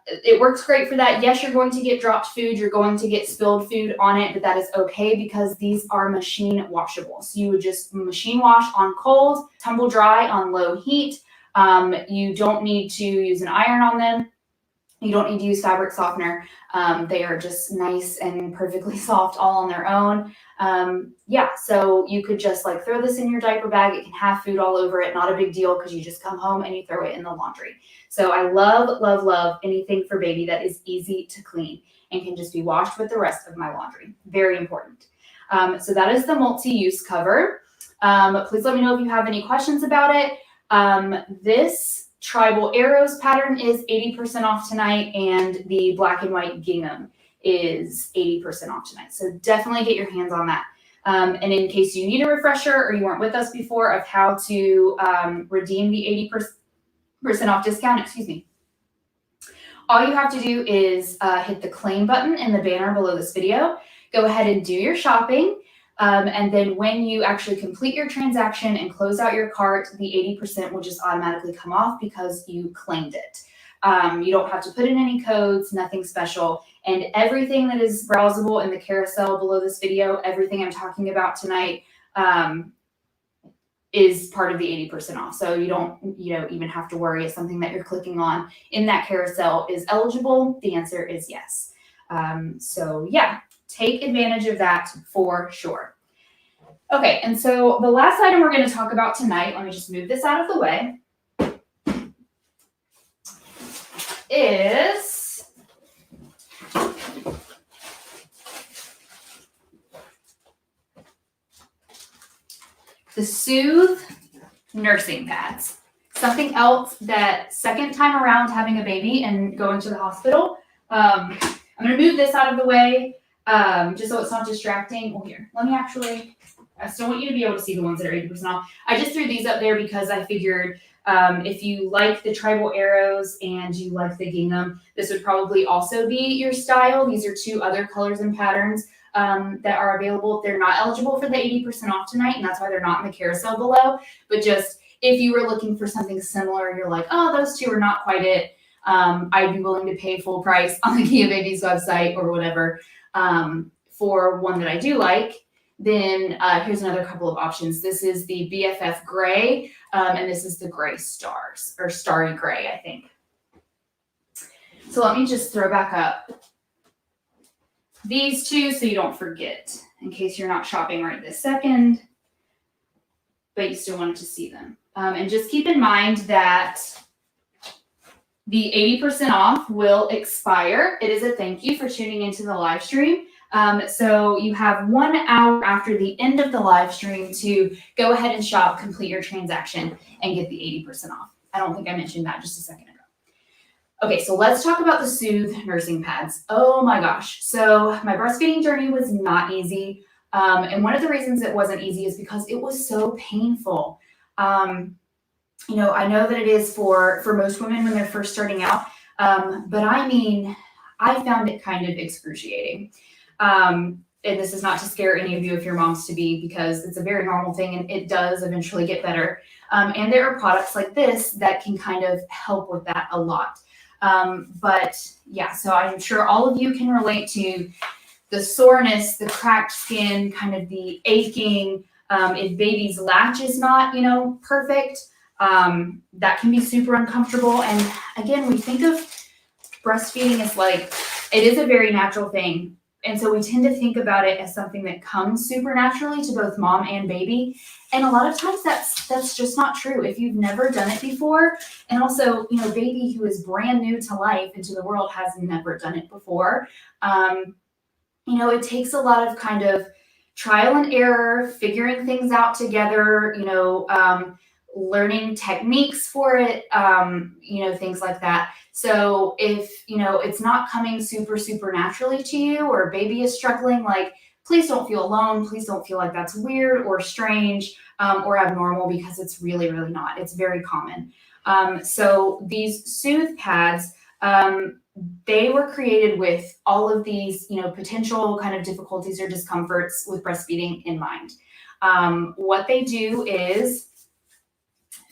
it works great for that. Yes, you're going to get dropped food. You're going to get spilled food on it, but that is okay because these are machine washable. So you would just machine wash on cold, tumble dry on low heat. You don't need to use an iron on them. You don't need to use fabric softener. They are just nice and perfectly soft all on their own. So you could just like throw this in your diaper bag. It can have food all over it. Not a big deal because you just come home and you throw it in the laundry. So I love, love, love anything for baby that is easy to clean and can just be washed with the rest of my laundry. Very important. So that is the multi-use cover. Please let me know if you have any questions about it. This tribal arrows pattern is 80% off tonight, and the black and white gingham is 80% off tonight. So definitely get your hands on that. And in case you need a refresher or you weren't with us before of how to redeem the 80% off discount, all you have to do is hit the claim button in the banner below this video. Go ahead and do your shopping. And then when you actually complete your transaction and close out your cart, the 80% will just automatically come off because you claimed it. You don't have to put in any codes, nothing special. And everything that is browsable in the carousel below this video, everything I'm talking about tonight, is part of the 80% off. So you don't, even have to worry if something that you're clicking on in that carousel is eligible. The answer is yes. So yeah, take advantage of that for sure. Okay, and so the last item we're going to talk about tonight, let me just move this out of the way, is the Soothe nursing pads. Something else that second time around having a baby and going to the hospital. I'm going to move this out of the way just so it's not distracting. Well, here, I still want you to be able to see the ones that are 80% off. I just threw these up there because I figured if you like the tribal arrows and you like the gingham, this would probably also be your style. These are 2 other colors and patterns that are available. They're not eligible for the 80% off tonight, and that's why they're not in the carousel below. But just if you were looking for something similar, you're like, oh, those 2 are not quite it. I'd be willing to pay full price on the Kia Babies website or whatever for one that I do like. Then here's another couple of options. This is the BFF gray, and this is the gray stars, or starry gray, I think. So let me just throw back up these 2 so you don't forget, in case you're not shopping right this second, but you still wanted to see them. And just keep in mind that the 80% off will expire. It is a thank you for tuning into the live stream. So you have 1 hour after the end of the live stream to go ahead and shop, complete your transaction, and get the 80% off. I don't think I mentioned that just a second ago. Okay, so let's talk about the Soothe nursing pads. Oh my gosh. So my breastfeeding journey was not easy. And one of the reasons it wasn't easy is because it was so painful. I know that it is for most women when they're first starting out. But I mean, I found it kind of excruciating. And this is not to scare any of you if you're moms to be, because it's a very normal thing and it does eventually get better. And there are products like this that can kind of help with that a lot. But yeah, so I'm sure all of you can relate to the soreness, the cracked skin, kind of the aching, if baby's latch is not, perfect, that can be super uncomfortable. And again, we think of breastfeeding as like, it is a very natural thing. And so we tend to think about it as something that comes super naturally to both mom and baby. And a lot of times that's just not true if you've never done it before. And also, baby who is brand new to life and to the world has never done it before. It takes a lot of kind of trial and error, figuring things out together, learning techniques for it, things like that. So if, it's not coming super, super naturally to you, or baby is struggling, like, please don't feel alone. Please don't feel like that's weird or strange or abnormal, because it's really, really not. It's very common. So these Soothe pads, they were created with all of these, potential kind of difficulties or discomforts with breastfeeding in mind. What they do is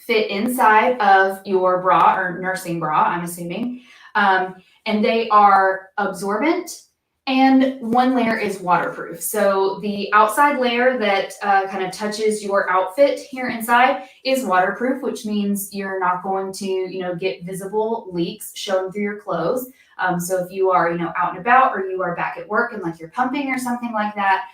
fit inside of your bra, or nursing bra, I'm assuming. And they are absorbent, and one layer is waterproof. So the outside layer that kind of touches your outfit here inside is waterproof, which means you're not going to, get visible leaks shown through your clothes. So if you are, out and about, or you are back at work and like you're pumping or something like that,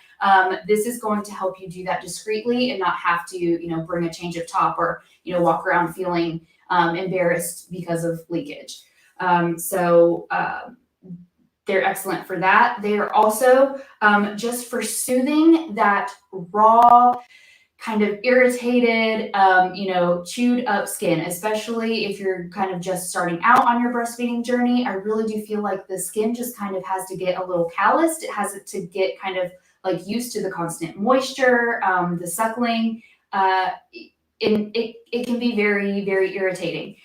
this is going to help you do that discreetly and not have to, bring a change of top, or, walk around feeling embarrassed because of leakage. They're excellent for that. They are also just for soothing that raw, kind of irritated, chewed up skin, especially if you're kind of just starting out on your breastfeeding journey. I really do feel like the skin just kind of has to get a little calloused. It has to get kind of like used to the constant moisture, the suckling. It can be very, very irritating.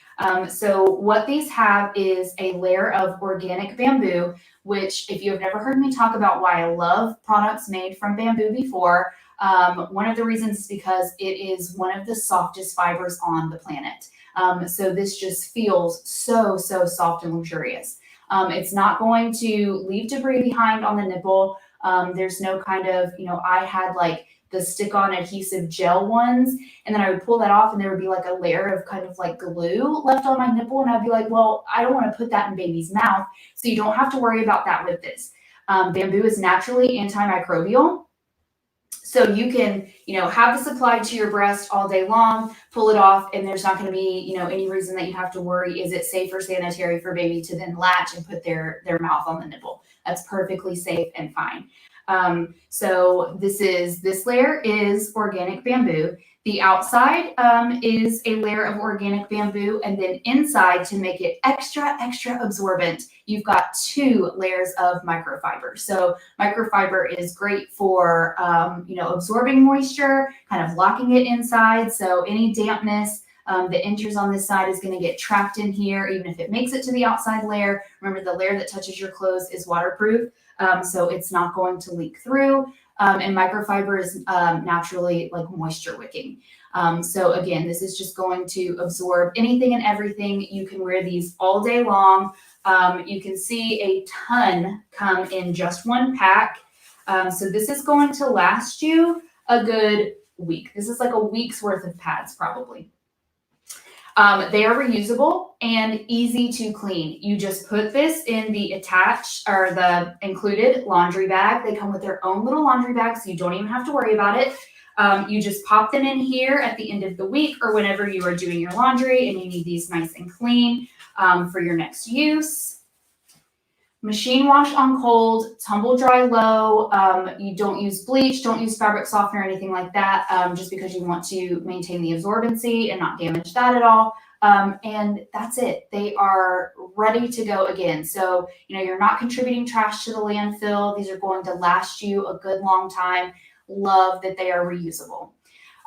So what these have is a layer of organic bamboo, which if you have never heard me talk about why I love products made from bamboo before, one of the reasons is because it is one of the softest fibers on the planet. So this just feels so soft and luxurious. It's not going to leave debris behind on the nipple. There's no kind of, I had like the stick-on adhesive gel ones, and then I would pull that off and there would be like a layer of kind of like glue left on my nipple, and I'd be like, well, I don't want to put that in baby's mouth. So you don't have to worry about that with this. Bamboo is naturally antimicrobial. So you can, have this applied to your breast all day long, pull it off, and there's not going to be, any reason that you have to worry, is it safe or sanitary for baby to then latch and put their mouth on the nipple? That's perfectly safe and fine. So this layer is organic bamboo. The outside is a layer of organic bamboo, and then inside, to make it extra absorbent, you've got 2 layers of microfiber. So microfiber is great for absorbing moisture, kind of locking it inside. So any dampness that enters on this side is going to get trapped in here, even if it makes it to the outside layer. Remember, the layer that touches your clothes is waterproof, so it's not going to leak through. And microfiber is naturally like moisture wicking. So again, this is just going to absorb anything and everything. You can wear these all day long. You can see a ton come in just one pack. So this is going to last you a good week. This is like a week's worth of pads probably. They are reusable and easy to clean. You just put this in the attached or the included laundry bag. They come with their own little laundry bag, so you don't even have to worry about it. You just pop them in here at the end of the week or whenever you are doing your laundry and you need these nice and clean for your next use. Machine wash on cold, tumble dry low. You don't use bleach, don't use fabric softener or anything like that, just because you want to maintain the absorbency and not damage that at all. And that's it. They are ready to go again. So, you're not contributing trash to the landfill. These are going to last you a good long time. Love that they are reusable.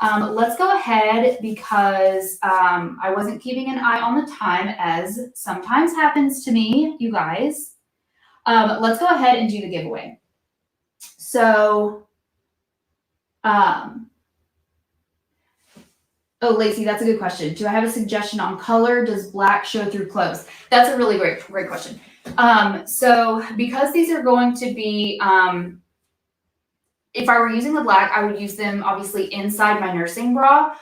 Let's go ahead because I wasn't keeping an eye on the time, as sometimes happens to me, you guys. Let's go ahead and do the giveaway. So, oh, Lacey, that's a good question. Do I have a suggestion on color? Does black show through clothes? That's a really great question. So because these are going to be, if I were using the black, I would use them obviously inside my nursing bra.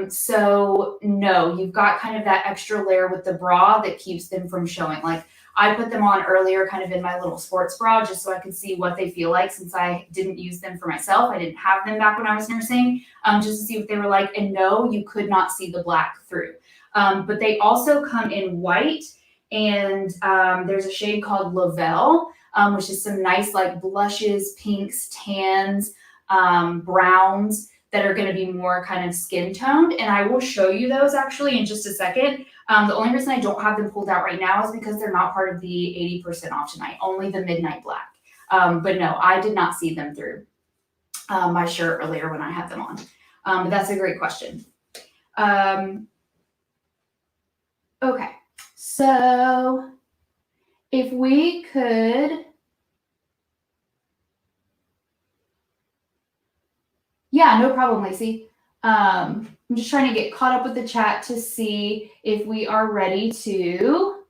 So no, you've got kind of that extra layer with the bra that keeps them from showing. Like, I put them on earlier kind of in my little sports bra just so I could see what they feel like, since I didn't use them for myself. I didn't have them back when I was nursing, just to see what they were like. And no, you could not see the black through. But they also come in white, and there's a shade called Lavelle, which is some nice like blushes, pinks, tans, browns that are going to be more kind of skin toned. And I will show you those actually in just a second. The only reason I don't have them pulled out right now is because they're not part of the 80% off tonight, only the midnight black. But no, I did not see them through my shirt earlier when I had them on. But that's a great question. Okay, so if we could, yeah, no problem, Lacey. I'm just trying to get caught up with the chat to see if we are ready to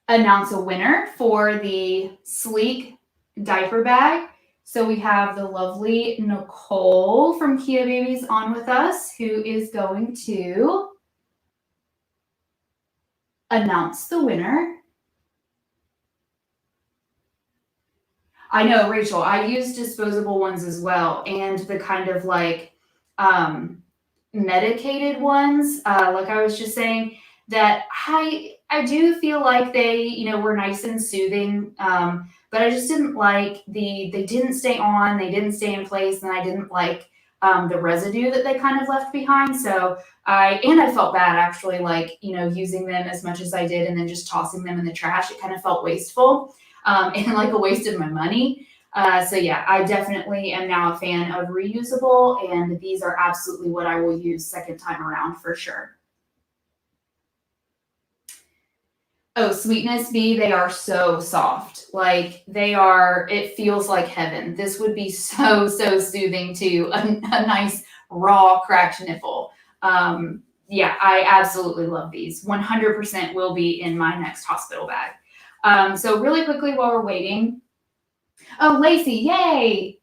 announce a winner for the sleek diaper bag. So we have the lovely Nicole from Kia Babies on with us, who is going to announce the winner. I know, Rachel, I use disposable ones as well, and the kind of like medicated ones, like I was just saying, that I do feel like they, were nice and soothing, but I just didn't like they didn't stay on, they didn't stay in place, and I didn't like the residue that they kind of left behind. So I felt bad actually, like, using them as much as I did and then just tossing them in the trash. It kind of felt wasteful. And like a waste of my money. So yeah, I definitely am now a fan of reusable, and these are absolutely what I will use second time around for sure. Oh, Sweetness Bee, they are so soft. Like they are, it feels like heaven. This would be so, so soothing to a nice raw cracked nipple. Yeah, I absolutely love these. 100% will be in my next hospital bag. So really quickly while we're waiting. Oh, Lacey, yay!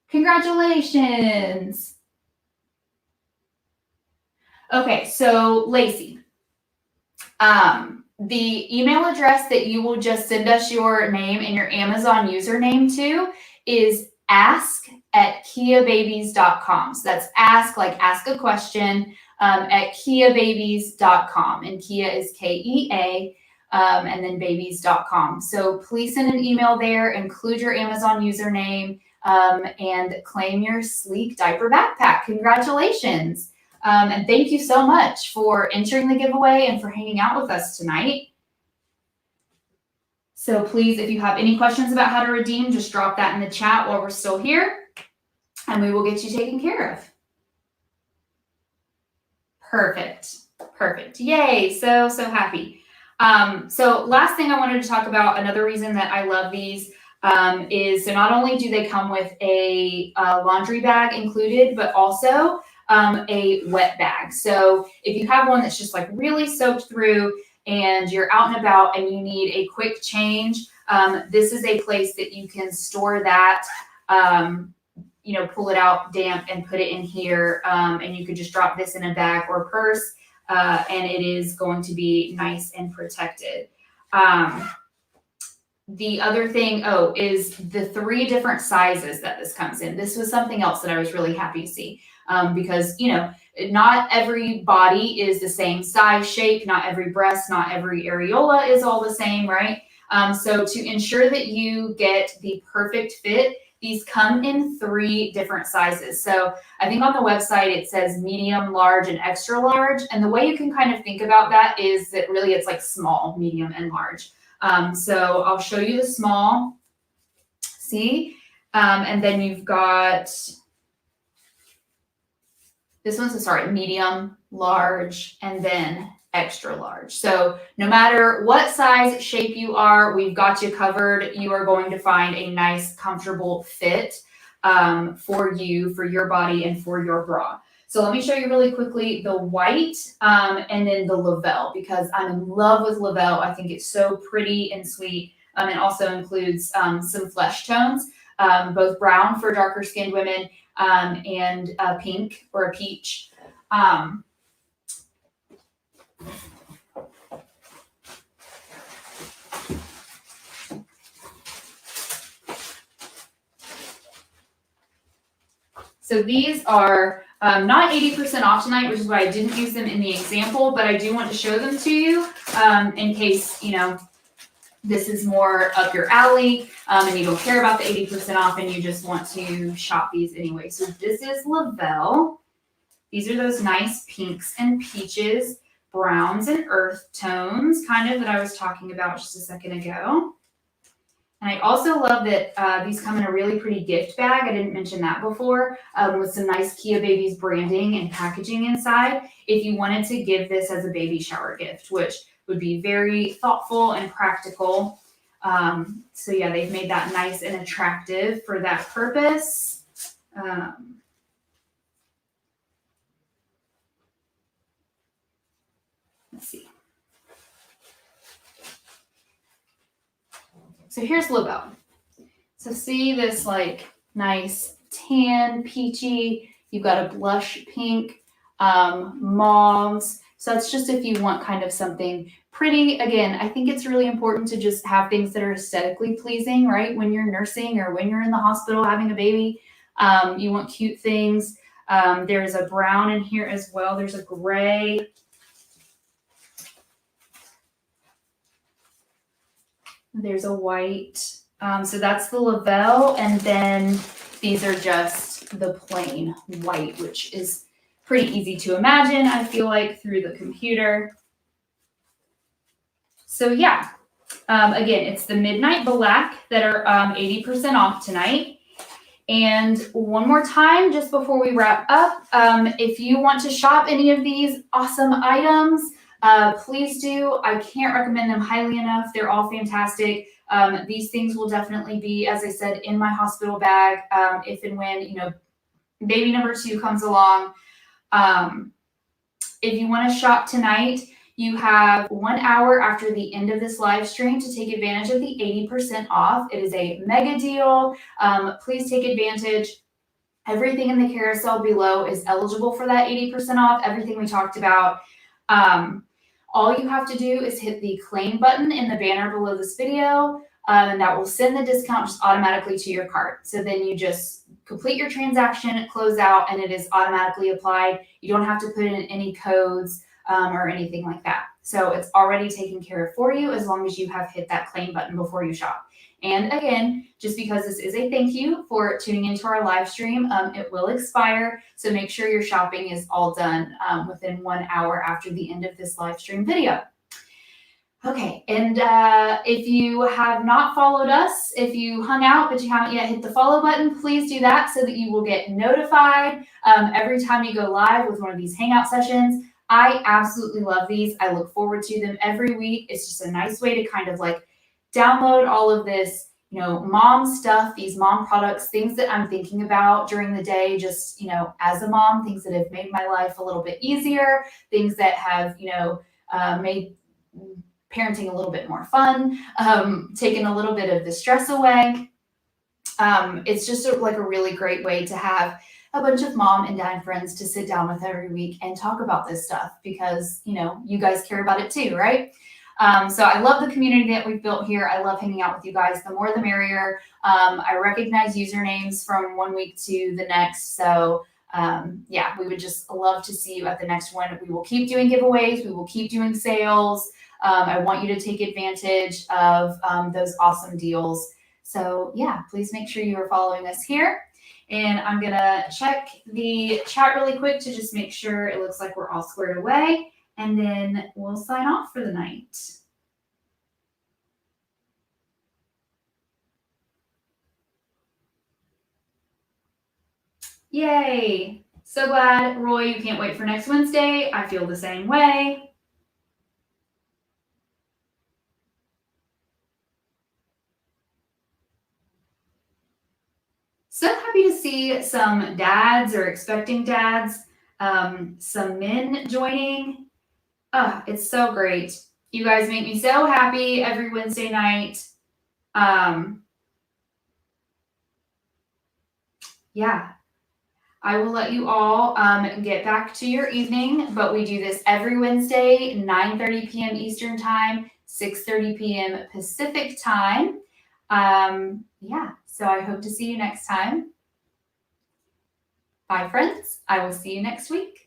Congratulations. Okay, so Lacey, the email address that you will just send us your name and your Amazon username to is ask@kiababies.com. So that's ask, like ask a question, at kiababies.com. And Kia is KEA, and then babies.com. So please send an email there, include your Amazon username, and claim your sleek diaper backpack. Congratulations. And thank you so much for entering the giveaway and for hanging out with us tonight. So please, if you have any questions about how to redeem, just drop that in the chat while we're still here, and we will get you taken care of. Perfect. Perfect. Yay. So, so happy. So last thing I wanted to talk about, another reason that I love these is so not only do they come with a laundry bag included, but also a wet bag. So if you have one that's just like really soaked through and you're out and about and you need a quick change, this is a place that you can store that, pull it out damp and put it in here. And you could just drop this in a bag or purse, and it is going to be nice and protected. The other thing, is the 3 different sizes that this comes in. This was something else that I was really happy to see, because, not every body is the same size, shape, not every breast, not every areola is all the same, right? So to ensure that you get the perfect fit, these come in 3 different sizes. So I think on the website it says medium, large, and extra large. And the way you can kind of think about that is that really it's like small, medium, and large. So I'll show you the small, see? And then you've got, this one's, medium, large, and then extra large. So no matter what size, shape you are, we've got you covered. You are going to find a nice, comfortable fit for you, for your body, and for your bra. So let me show you really quickly the white and then the Lavelle, because I'm in love with Lavelle. I think it's so pretty and sweet. It also includes some flesh tones, both brown for darker skinned women and pink or a peach. So these are not 80% off tonight, which is why I didn't use them in the example, but I do want to show them to you in case, this is more up your alley and you don't care about the 80% off and you just want to shop these anyway. So this is Lavelle. These are those nice pinks and peaches, browns and earth tones, kind of that I was talking about just a second ago. And I also love that these come in a really pretty gift bag. I didn't mention that before, with some nice Kia Babies branding and packaging inside. If you wanted to give this as a baby shower gift, which would be very thoughtful and practical. So yeah, they've made that nice and attractive for that purpose. Let's see. So here's Lavelle. So see this like nice tan, peachy, you've got a blush pink, mauves. So that's just if you want kind of something pretty. Again, I think it's really important to just have things that are aesthetically pleasing, right? When you're nursing or when you're in the hospital having a baby, you want cute things. There's a brown in here as well. There's a gray. There's a white. So that's the Lavelle. And then these are just the plain white, which is pretty easy to imagine, I feel like, through the computer. So yeah, again, it's the Midnight Black that are 80% off tonight. And one more time, just before we wrap up, if you want to shop any of these awesome items, please do. I can't recommend them highly enough. They're all fantastic. These things will definitely be, as I said, in my hospital bag if and when, baby number 2 comes along. If you want to shop tonight, you have 1 hour after the end of this live stream to take advantage of the 80% off. It is a mega deal. Please take advantage. Everything in the carousel below is eligible for that 80% off. Everything we talked about. All you have to do is hit the claim button in the banner below this video, and that will send the discount just automatically to your cart. So then you just complete your transaction, close out, and it is automatically applied. You don't have to put in any codes or anything like that. So it's already taken care of for you as long as you have hit that claim button before you shop. And again, just because this is a thank you for tuning into our live stream, it will expire. So make sure your shopping is all done within 1 hour after the end of this live stream video. Okay, and if you have not followed us, if you hung out but you haven't yet hit the follow button, please do that so that you will get notified every time you go live with one of these hangout sessions. I absolutely love these. I look forward to them every week. It's just a nice way to kind of like download all of this, mom stuff, these mom products, things that I'm thinking about during the day, just, as a mom, things that have made my life a little bit easier, things that have, made parenting a little bit more fun, taken a little bit of the stress away. It's just a really great way to have a bunch of mom and dad friends to sit down with every week and talk about this stuff because, you guys care about it too, right? So I love the community that we've built here. I love hanging out with you guys. The more the merrier. I recognize usernames from one week to the next. So yeah, we would just love to see you at the next one. We will keep doing giveaways. We will keep doing sales. I want you to take advantage of those awesome deals. So yeah, please make sure you are following us here. And I'm going to check the chat really quick to just make sure it looks like we're all squared away. And then we'll sign off for the night. Yay. So glad, Roy, you can't wait for next Wednesday. I feel the same way. So happy to see some dads or expecting dads, some men joining. It's so great. You guys make me so happy every Wednesday night. Yeah, I will let you all get back to your evening, but we do this every Wednesday, 9:30 p.m. Eastern Time, 6:30 p.m. Pacific Time. Yeah, so I hope to see you next time. Bye, friends. I will see you next week.